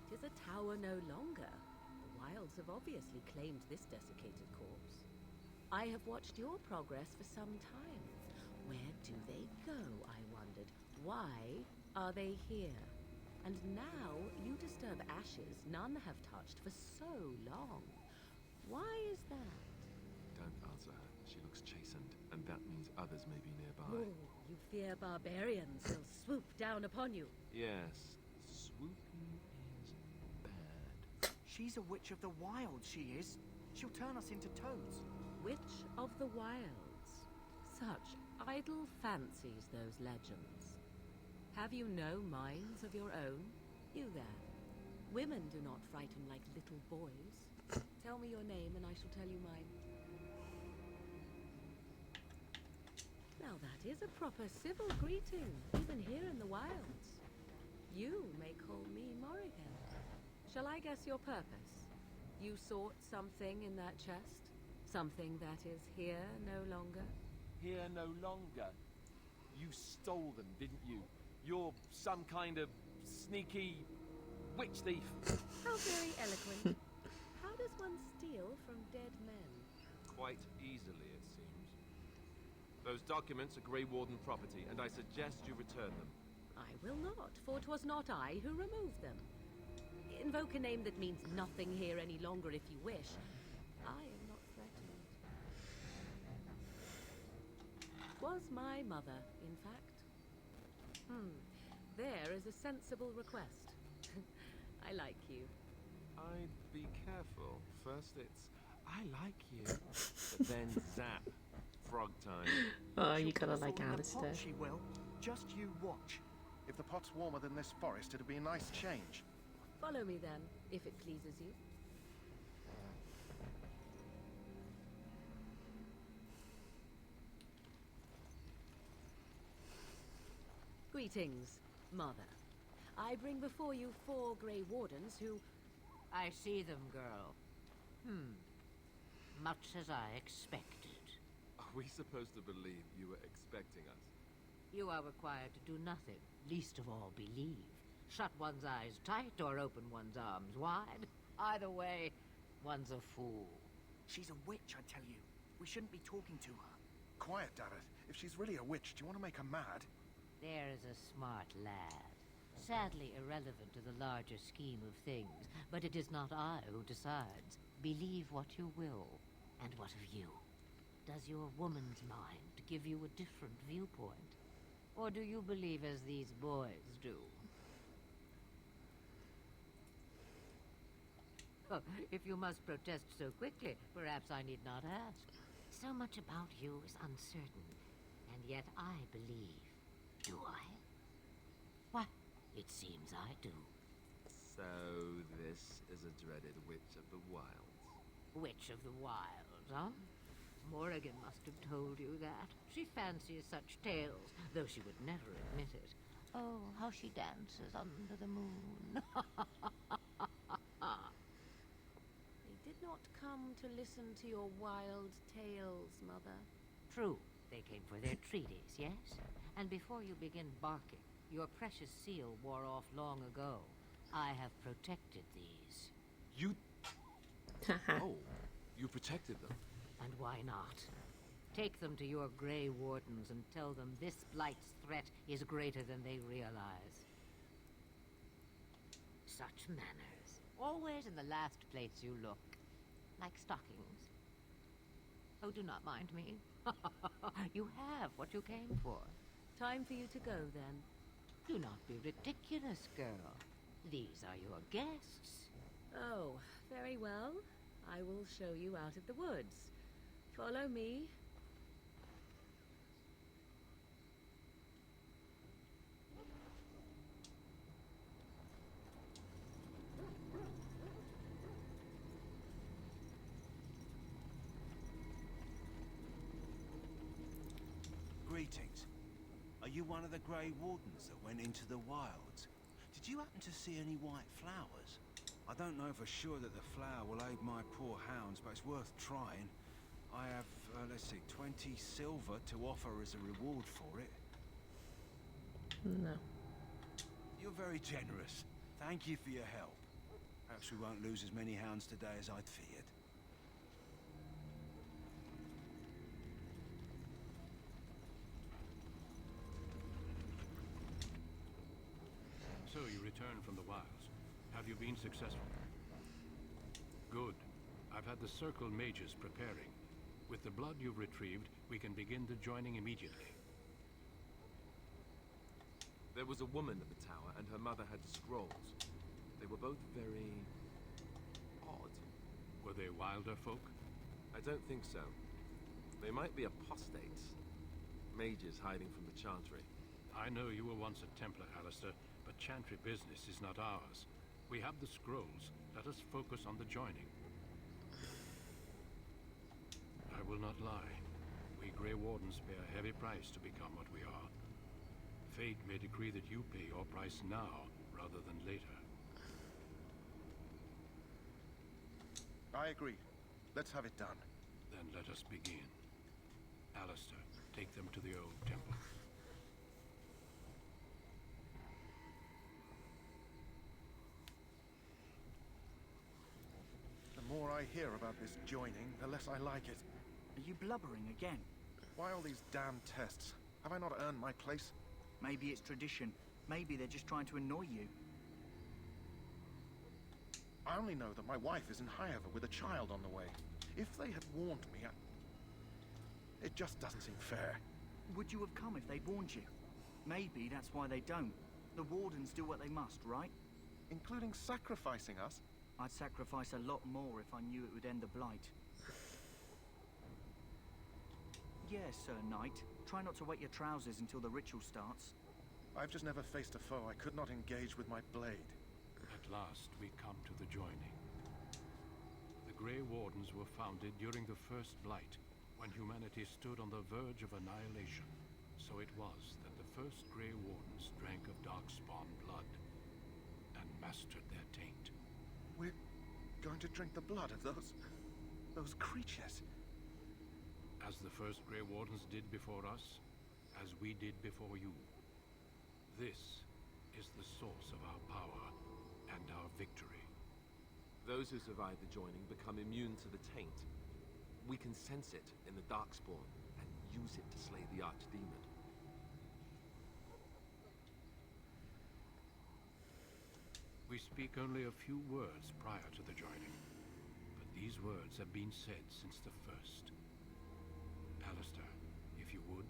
Tis a tower no longer. The wilds have obviously claimed this desiccated corpse. I have watched your progress for some time. Where do they go, I wondered? Why are they here? And now you disturb ashes none have touched for so long. Why is that? Don't answer her. She looks chastened, and that means others may be nearby. Oh, you fear barbarians will swoop down upon you. Yes, swooping is bad. She's a witch of the wilds, she is. She'll turn us into toads. Witch of the wilds. Such idle fancies, those legends. Have you no minds of your own? You there. Women do not frighten like little boys. Tell me your name and I shall tell you mine. Now that is a proper civil greeting, even here in the wilds. You may call me Morrigan. Shall I guess your purpose? You sought something in that chest? Something that is here no longer? Here no longer. You stole them, didn't you? You're some kind of sneaky witch thief. How very eloquent. How does one steal from dead men? Quite easily, it seems. Those documents are Grey Warden property, and I suggest you return them. I will not, for 'twas not I who removed them. Invoke a name that means nothing here any longer if you wish. I am not threatened. 'Twas my mother, in fact. There is a sensible request. I like you. I'd be careful. First it's, I like you. But then zap. Frog time. Oh, you She'll gotta put us like all in the Alistair. pot, she will. Just you watch. If the pot's warmer than this forest, it'd be a nice change. Follow me then, if it pleases you. Greetings, Mother. I bring before you 4 Grey Wardens who... I see them, girl. Much as I expected. Are we supposed to believe you were expecting us? You are required to do nothing, least of all believe. Shut one's eyes tight or open one's arms wide. Either way, one's a fool. She's a witch, I tell you. We shouldn't be talking to her. Quiet, Davith. If she's really a witch, do you want to make her mad? There is a smart lad. Sadly irrelevant to the larger scheme of things, but it is not I who decides. Believe what you will, and what of you? Does your woman's mind give you a different viewpoint? Or do you believe as these boys do? Oh, if you must protest so quickly, perhaps I need not ask. So much about you is uncertain, and yet I believe. Do I? Why, it seems I do. So this is a dreaded Witch of the Wilds. Witch of the Wilds, huh? Morrigan must have told you that. She fancies such tales, though she would never admit it. Oh, how she dances under the moon. They did not come to listen to your wild tales, Mother. True, they came for their treaties, yes? And before you begin barking, your precious seal wore off long ago. I have protected these. You... Oh, you protected them? And why not? Take them to your Grey Wardens and tell them this Blight's threat is greater than they realize. Such manners. Always in the last place you look. Like stockings. Oh, do not mind me. You have what you came for. Time for you to go, then. Do not be ridiculous, girl. These are your guests. Oh, very well. I will show you out of the woods. Follow me. Greetings. Are you one of the Grey Wardens that went into the wilds? Did you happen to see any white flowers? I don't know for sure that the flower will aid my poor hounds, but it's worth trying. I have, let's see, 20 silver to offer as a reward for it. No. You're very generous. Thank you for your help. Perhaps we won't lose as many hounds today as I'd feared. So you returned from the wilds. Have you been successful? Good. I've had the Circle mages preparing. With the blood you've retrieved, we can begin the joining immediately. There was a woman at the tower, and her mother had scrolls. They were both very... odd. Were they wilder folk? I don't think so. They might be apostates. Mages hiding from the Chantry. I know you were once a Templar, Alistair, but Chantry business is not ours. We have the scrolls. Let us focus on the joining. I will not lie. We Grey Wardens pay a heavy price to become what we are. Fate may decree that you pay your price now, rather than later. I agree. Let's have it done. Then let us begin. Alistair, take them to the old temple. The more I hear about this joining, the less I like it. Are you blubbering again? Why all these damn tests? Have I not earned my place? Maybe it's tradition. Maybe they're just trying to annoy you. I only know that my wife is in Highover with a child on the way. If they had warned me, it just doesn't seem fair. Would you have come if they'd warned you? Maybe that's why they don't. The Wardens do what they must, right? Including sacrificing us? I'd sacrifice a lot more if I knew it would end the Blight. Yes, Sir Knight. Try not to wet your trousers until the ritual starts. I've just never faced a foe I could not engage with my blade. At last, we come to the joining. The Grey Wardens were founded during the First Blight, when humanity stood on the verge of annihilation. So it was that the first Grey Wardens drank of Darkspawn blood and mastered their taint. We're going to drink the blood of those creatures. As the first Grey Wardens did before us, as we did before you. This is the source of our power and our victory. Those who survive the joining become immune to the taint. We can sense it in the Darkspawn and use it to slay the Archdemon. We speak only a few words prior to the joining, but these words have been said since the first. Alistair, if you would.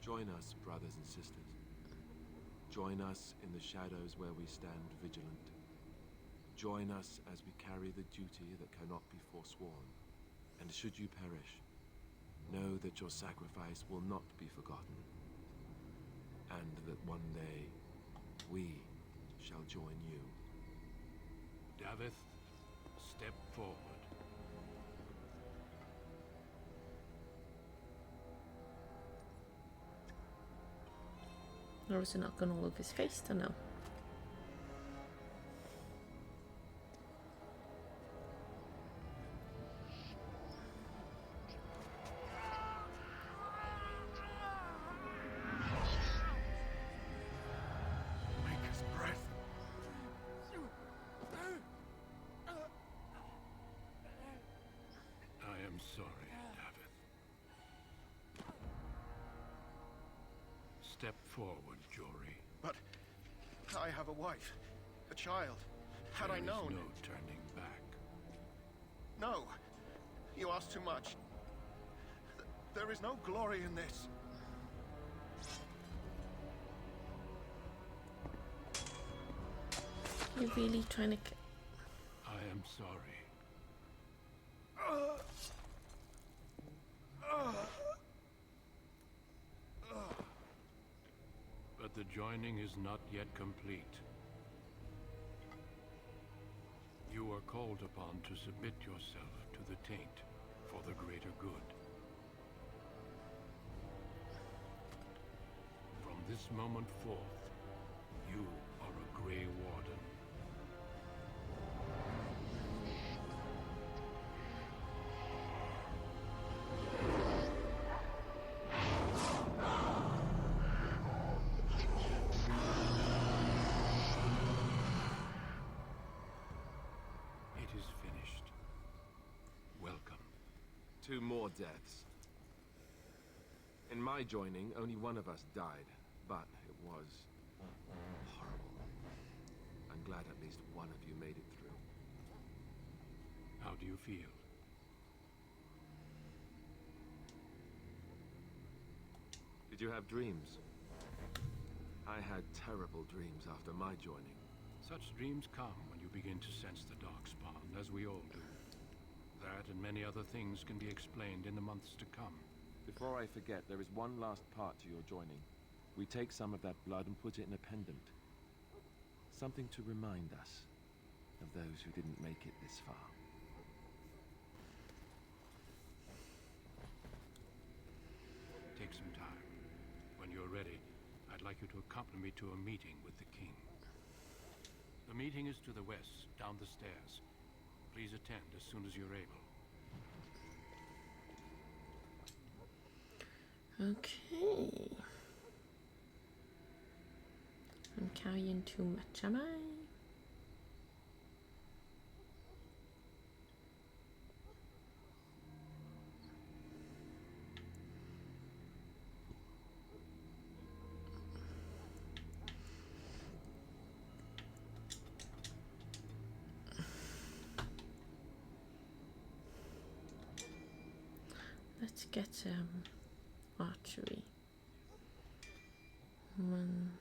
Join us, brothers and sisters. Join us in the shadows where we stand vigilant. Join us as we carry the duty that cannot be forsworn. And should you perish, know that your sacrifice will not be forgotten. And that one day, we shall join you. Davith, step forward. Or is it not going all over his face to know? Maker's breath. I am sorry, Davith. Step forward, Jory. But I have a wife, a child. Had I known... There is no turning back. No. You ask too much. There is no glory in this. You're really trying to... I am sorry. But the joining is not yet complete. You are called upon to submit yourself to the taint for the greater good. From this moment forth, you are a Grey Warden. It is finished. Welcome. 2 more deaths. In my joining, only one of us died, but it was horrible. I'm glad at least one of you made it through. How do you feel? Did you have dreams? I had terrible dreams after my joining. Such dreams come when you begin to sense the Darkspawn, as we all do. That and many other things can be explained in the months to come. Before I forget, there is one last part to your joining. We take some of that blood and put it in a pendant. Something to remind us of those who didn't make it this far. Take some time. When you're ready, I'd like you to accompany me to a meeting with the king. The meeting is to the west, down the stairs. Please attend as soon as you're able. Okay. I'm carrying too much, am I? get archery. One.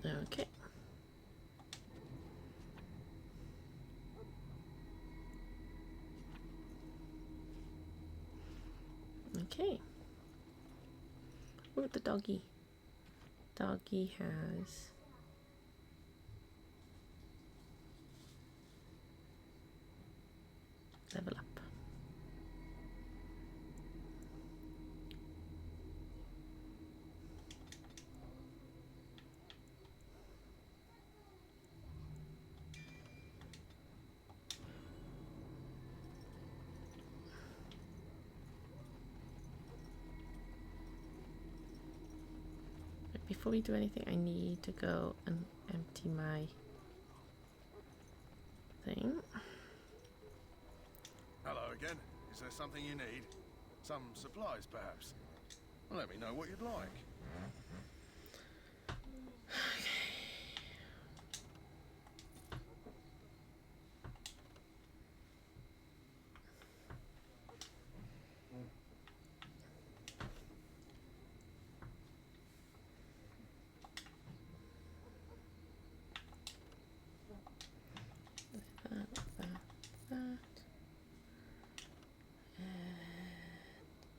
Okay. Okay. Oh, the doggy. Doggy has level up. Before we do anything, I need to go and empty my thing. Hello again. Is there something you need? Some supplies, perhaps? Well, let me know what you'd like.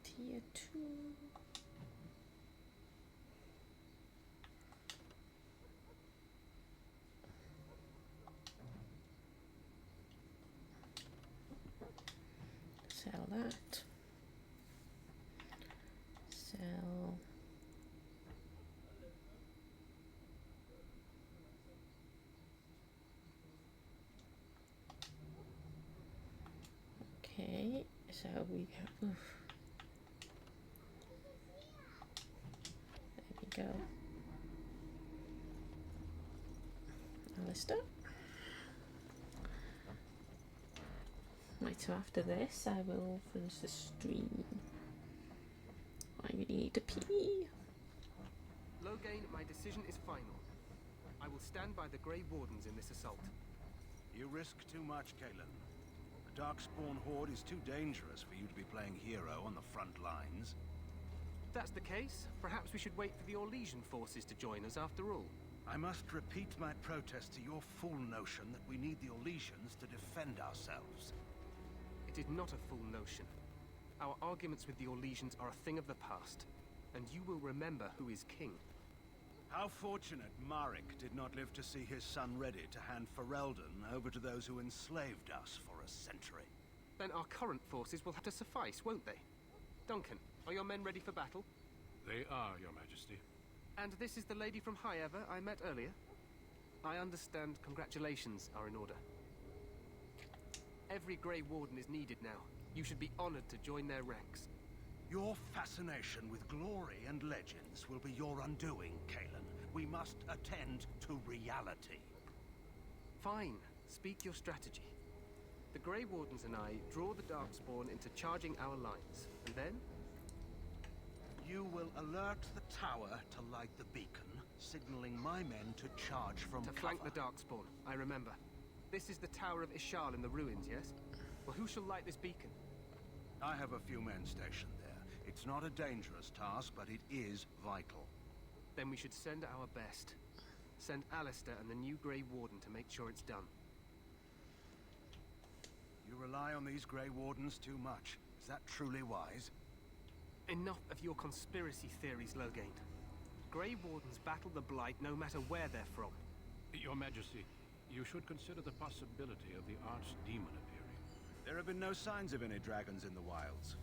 Tier 2. Sell that. Sell. Okay, so we have. Oof. There we go. Alistair. Right, so after this, I will finish the stream. I really need to pee. Loghain, my decision is final. I will stand by the Grey Wardens in this assault. You risk too much, Cailan. The Darkspawn Horde is too dangerous for you to be playing hero on the front lines. If that's the case, perhaps we should wait for the Orlesian forces to join us after all. I must repeat my protest to your fool notion that we need the Orlesians to defend ourselves. It is not a fool notion. Our arguments with the Orlesians are a thing of the past, and you will remember who is king. How fortunate Marek did not live to see his son ready to hand Ferelden over to those who enslaved us for a century. Then our current forces will have to suffice, won't they? Duncan, are your men ready for battle? They are, Your Majesty. And this is the lady from High Ever I met earlier? I understand congratulations are in order. Every Grey Warden is needed now. You should be honored to join their ranks. Your fascination with glory and legends will be your undoing, Cailan. We must attend to reality. Fine. Speak your strategy. The Grey Wardens and I draw the Darkspawn into charging our lines, and then? You will alert the tower to light the beacon, signaling my men to charge from To flank the Darkspawn, I remember. This is the Tower of Ishal in the ruins, yes? Well, who shall light this beacon? I have a few men stationed there. It's not a dangerous task, but it is vital. Then we should send our best. Send Alistair and the new Grey Warden to make sure it's done. You rely on these Grey Wardens too much. Is that truly wise? Enough of your conspiracy theories, Loghain. Grey Wardens battle the Blight no matter where they're from. Your Majesty, you should consider the possibility of the Archdemon appearing. There have been no signs of any dragons in the wilds.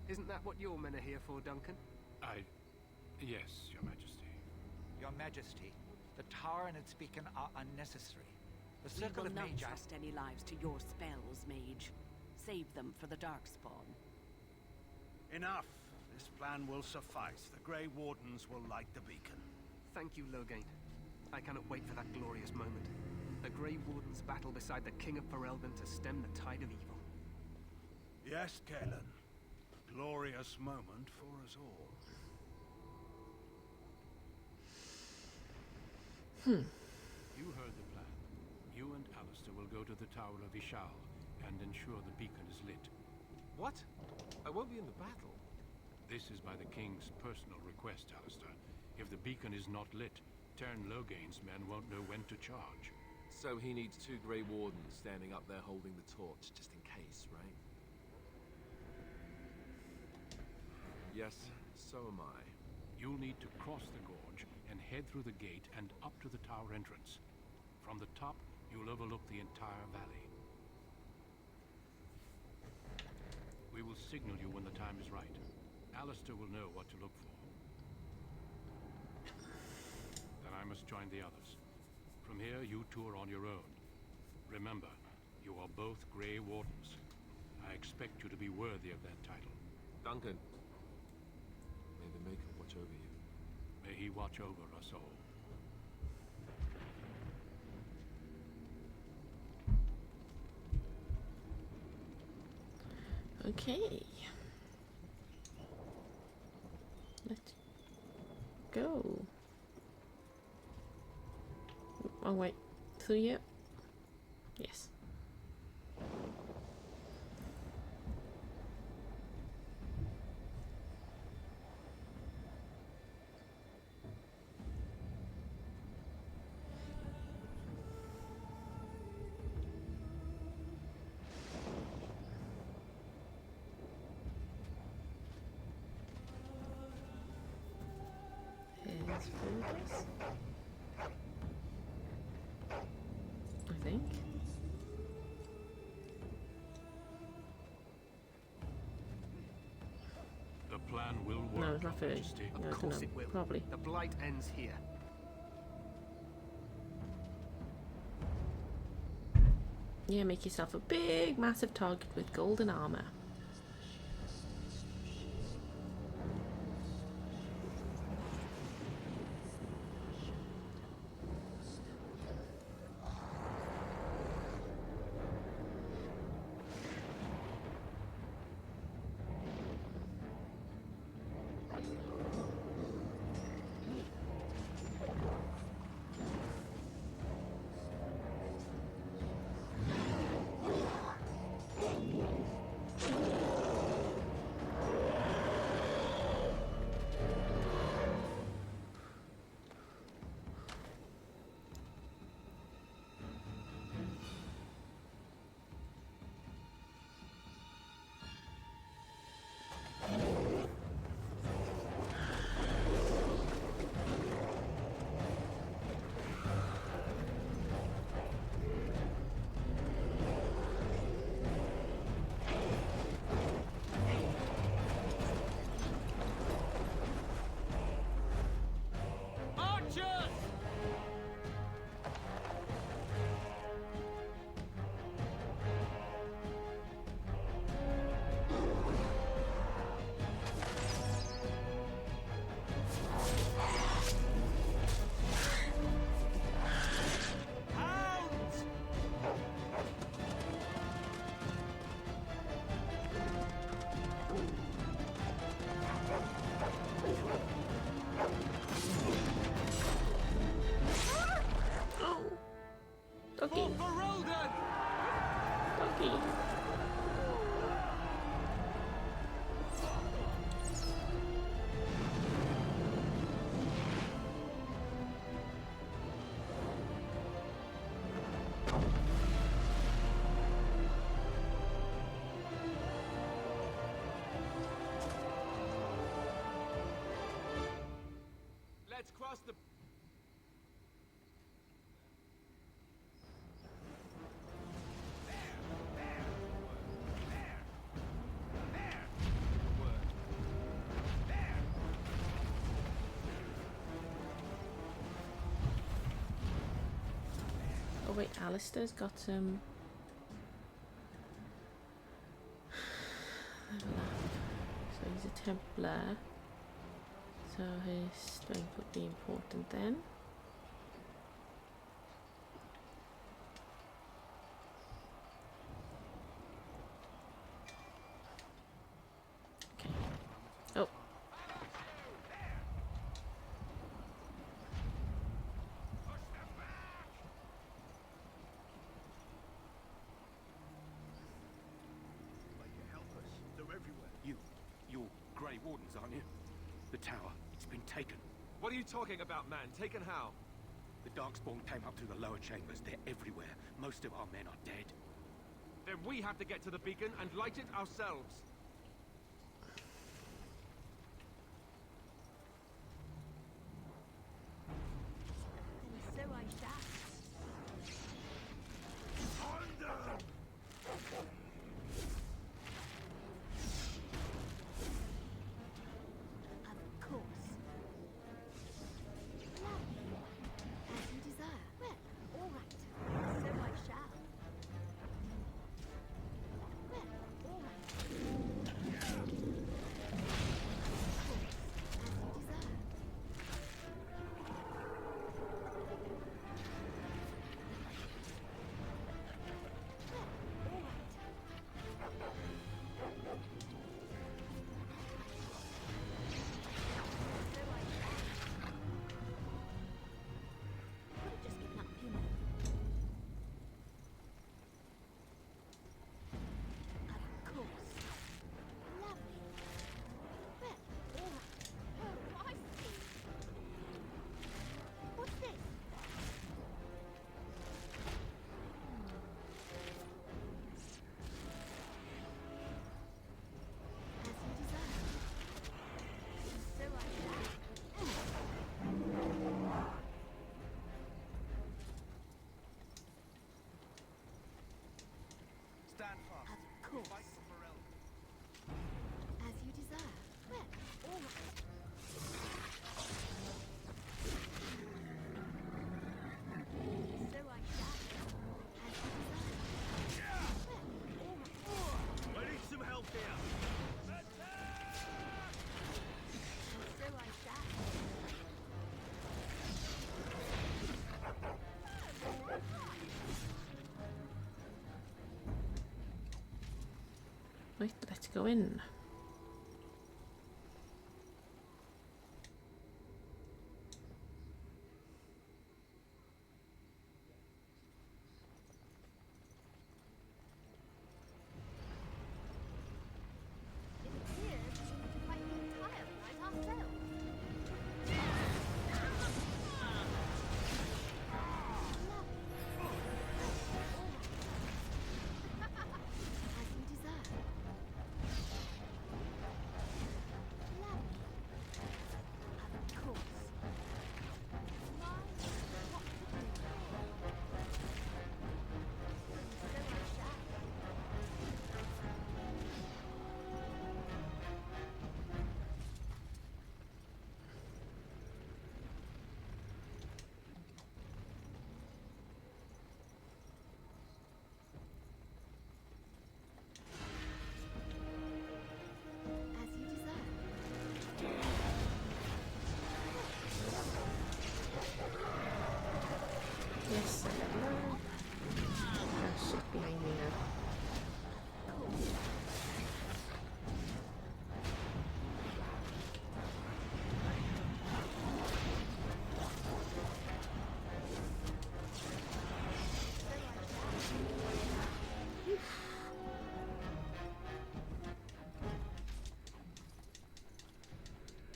Isn't that what your men are here for, Duncan? Yes, Your Majesty. Your Majesty, the tower and its beacon are unnecessary. The We circle will of not Magi... trust any lives to your spells, mage. Save them for the Darkspawn. Enough. This plan will suffice. The Grey Wardens will light the beacon. Thank you, Loghain. I cannot wait for that glorious moment. The Grey Wardens battle beside the King of Ferelden to stem the tide of evil. Yes, Cailan. A glorious moment for us all. You heard the plan. You and Alistair will go to the Tower of Ishal and ensure the beacon is lit. What? I won't be in the battle. This is by the King's personal request, Alistair. If the beacon is not lit, Tern Logain's men won't know when to charge. So he needs 2 Grey Wardens standing up there holding the torch, just in case, right? Yes, so am I. You'll need to cross the gorge and head through the gate and up to the tower entrance. From the top, you'll overlook the entire valley. We will signal you when the time is right. Alistair will know what to look for. Then I must join the others. From here, you two are on your own. Remember, you are both Grey Wardens. I expect you to be worthy of that title. Duncan, may the Maker watch over you. May he watch over us all. Okay. Let's go. Oh wait, through here? Yes. Here's Fergus. I think. The plan will work. No, it's not Fergus. Majesty. No, I Of don't course know. it will. Probably. The blight ends here. Yeah, make yourself a big, massive target with golden armor. Doggy. Doggy. Let's cross the... Oh wait, Alistair's got some. So he's a Templar. So his strength would be important then. Okay. Oh. things, aren't you? The tower, it's been taken. What are you talking about, man? Taken how? The Darkspawn came up through the lower chambers. They're everywhere. Most of our men are dead. Then we have to get to the beacon and light it ourselves. So I shall. Of course. Lovely. As you desire. Well, all right. So I shall. Well, all right. Of course. As you desire. Could have just given up a few minutes. Of course. Lovely. Well, all right. Oh, I see. What's this? As you desire. So I shall. Stand fast. Of course. Fight for Morel. As you desire. Well, all right. So I shall. As you desire. Well, all right. I need some help here. So I shall. Right, let's go in. It appears we need to fight the entire fight ourselves. As you desire. Of course. Mine, what to do. So I shall. As you desire. Yes, shit behind me now.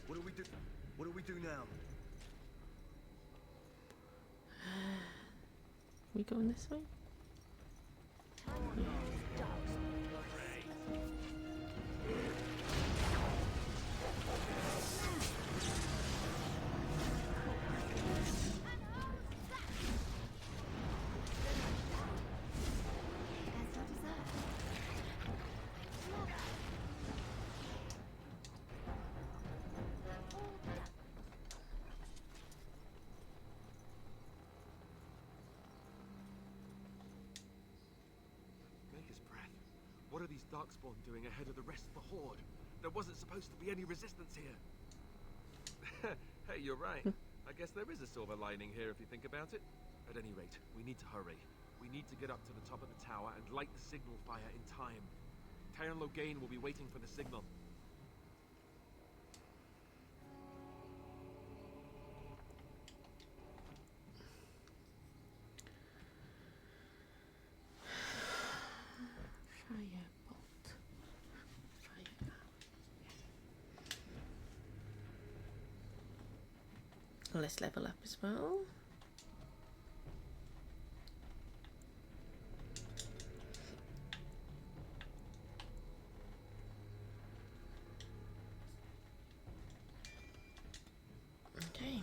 What do we do? What do we do now? We going this way? As you desire. Maker's breath. What are these Darkspawn doing ahead of the rest of the Horde? There wasn't supposed to be any resistance here. Hey, you're right. I guess there is a silver lining here if you think about it. At any rate, we need to hurry. We need to get up to the top of the tower and light the signal fire in time. Taron Loghain will be waiting for the signal. Firebolt. Fire. Let's level up as well. Okay.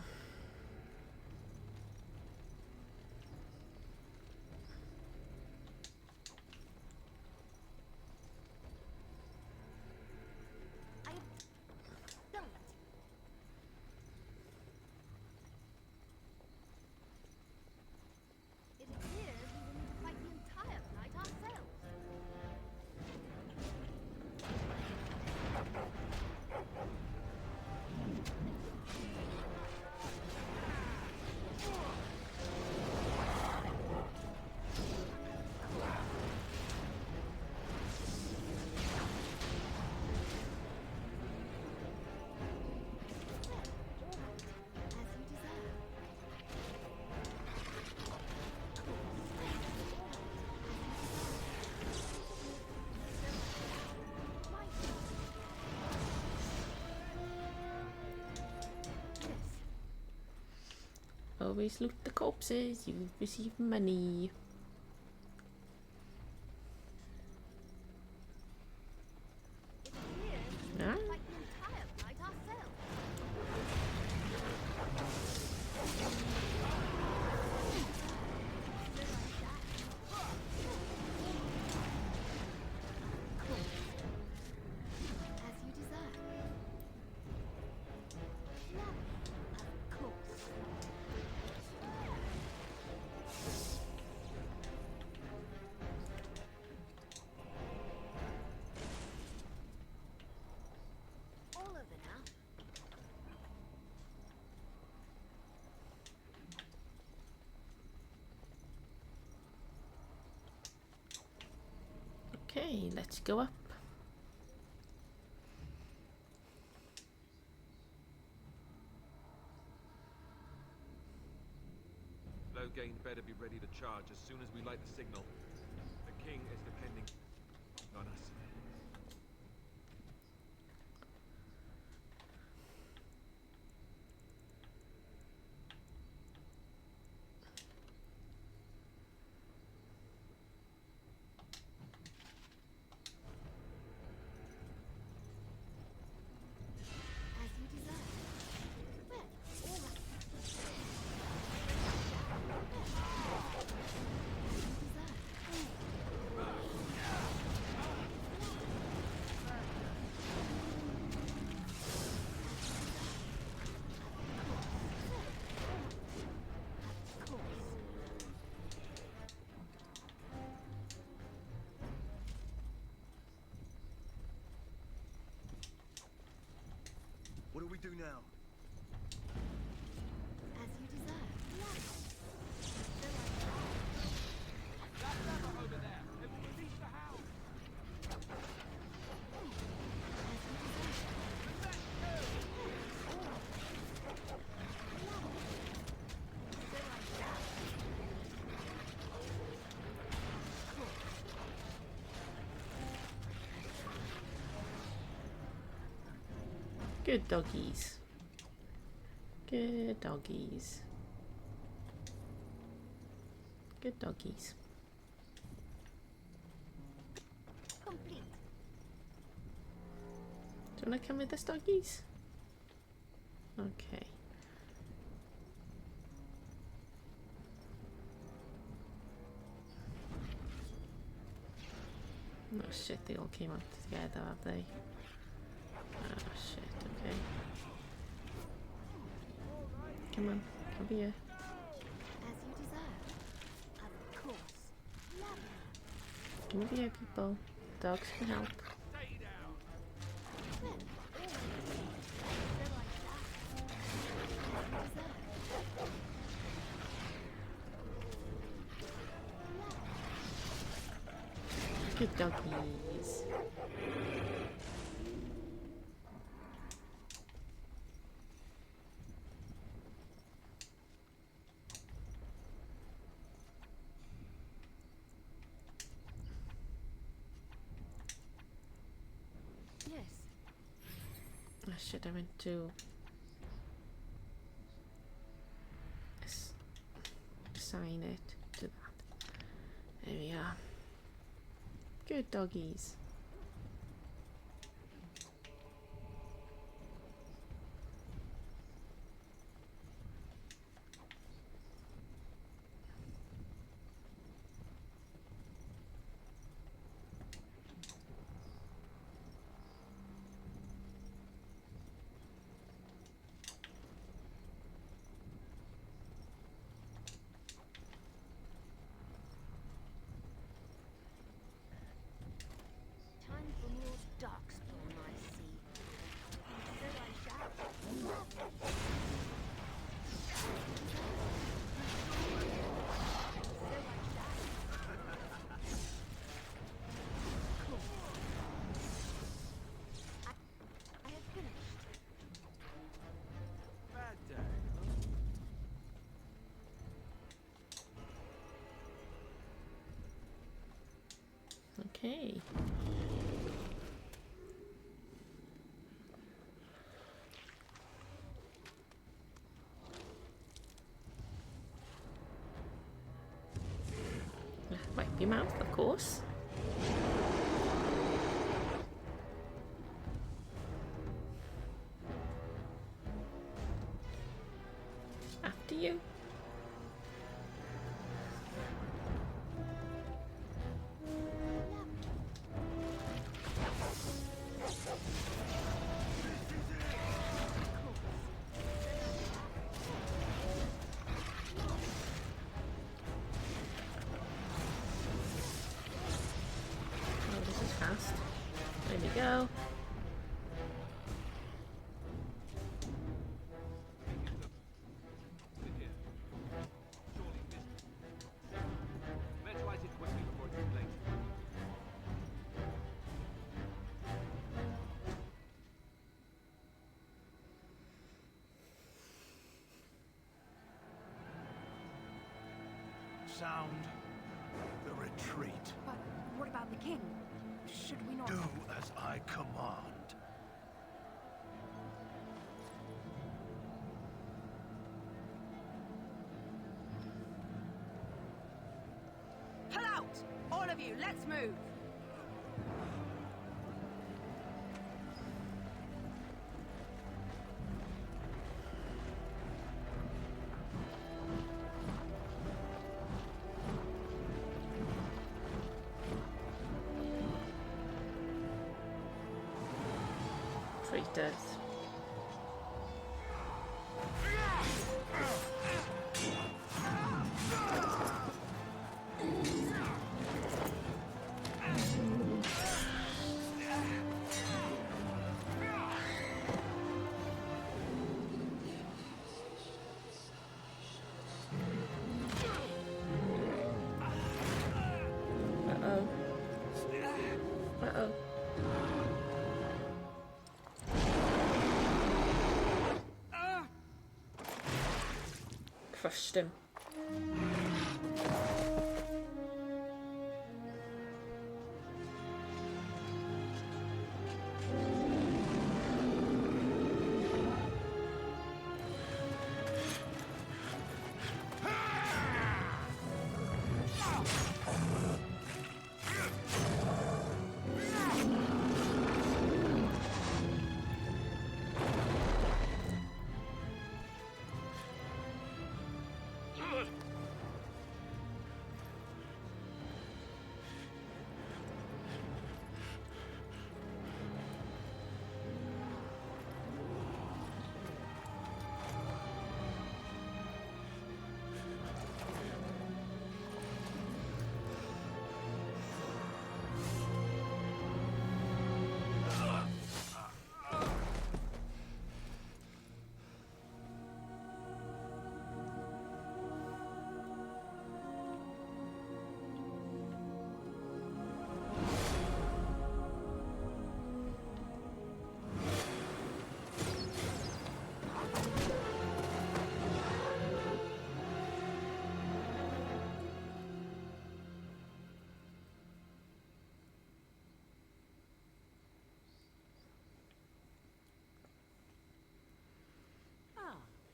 It appears we will need to fight the entire flight ourselves. Always loot the corpses, you receive money. Ah. Fight the entire flight ourselves. As you desire. Of course. All over now. Okay, let's go up. Loghain better be ready to charge as soon as we light the signal. The king is depending on us. As you desire. Well, all right. What do we do now? As you desire. Good doggies. Good doggies. Good doggies. Complete. Do you want to come with us, doggies? Okay. Oh shit, they all came up together, have they? Oh shit, okay. Come on, over here. As you desire. Of course. Over here, people. Dogs can help. Good doggies. Yes. Oh shit, I went to... assign it to that. There we are. Good doggies. Time for more darkspawn, I see. And so I shall. I have finished. Bad day. Okay. Wipe your mouth, of course. After you. Oh, this is fast. There we go. Mentalize it quickly before it's too late. Sound the retreat. But what about the king? Should we not... Do as I command. Pull out! All of you, let's move! Traitors. Uh-oh. Uh-oh. Crushed him.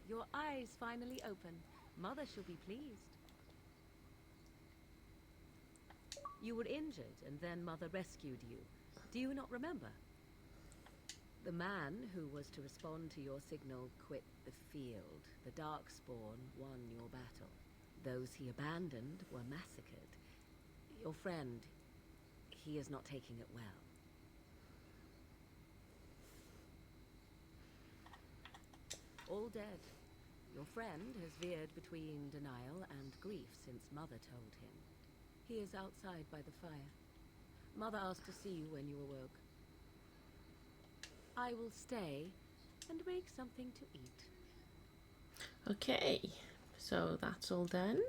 Your eyes finally open. Mother shall be pleased. You were injured, and then Mother rescued you. Do you not remember? The man who was to respond to your signal quit the field. The Darkspawn won your battle. Those he abandoned were massacred. Your friend, he is not taking it well. All dead. Your friend has veered between denial and grief since Mother told him. He is outside by the fire. Mother asked to see you when you awoke. I will stay and make something to eat. Okay, so that's all done.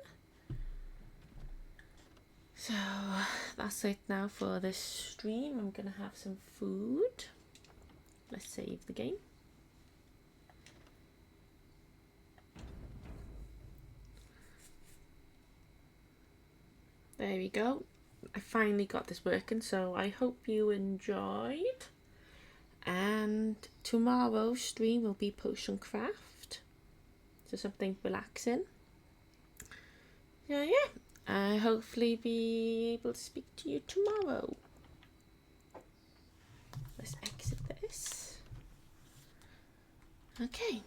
So that's it now for this stream. I'm gonna have some food. Let's save the game. There we go. I finally got this working, so I hope you enjoyed. And tomorrow's stream will be potion craft, so something relaxing. So yeah, I hopefully be able to speak to you tomorrow. Let's exit this. Okay.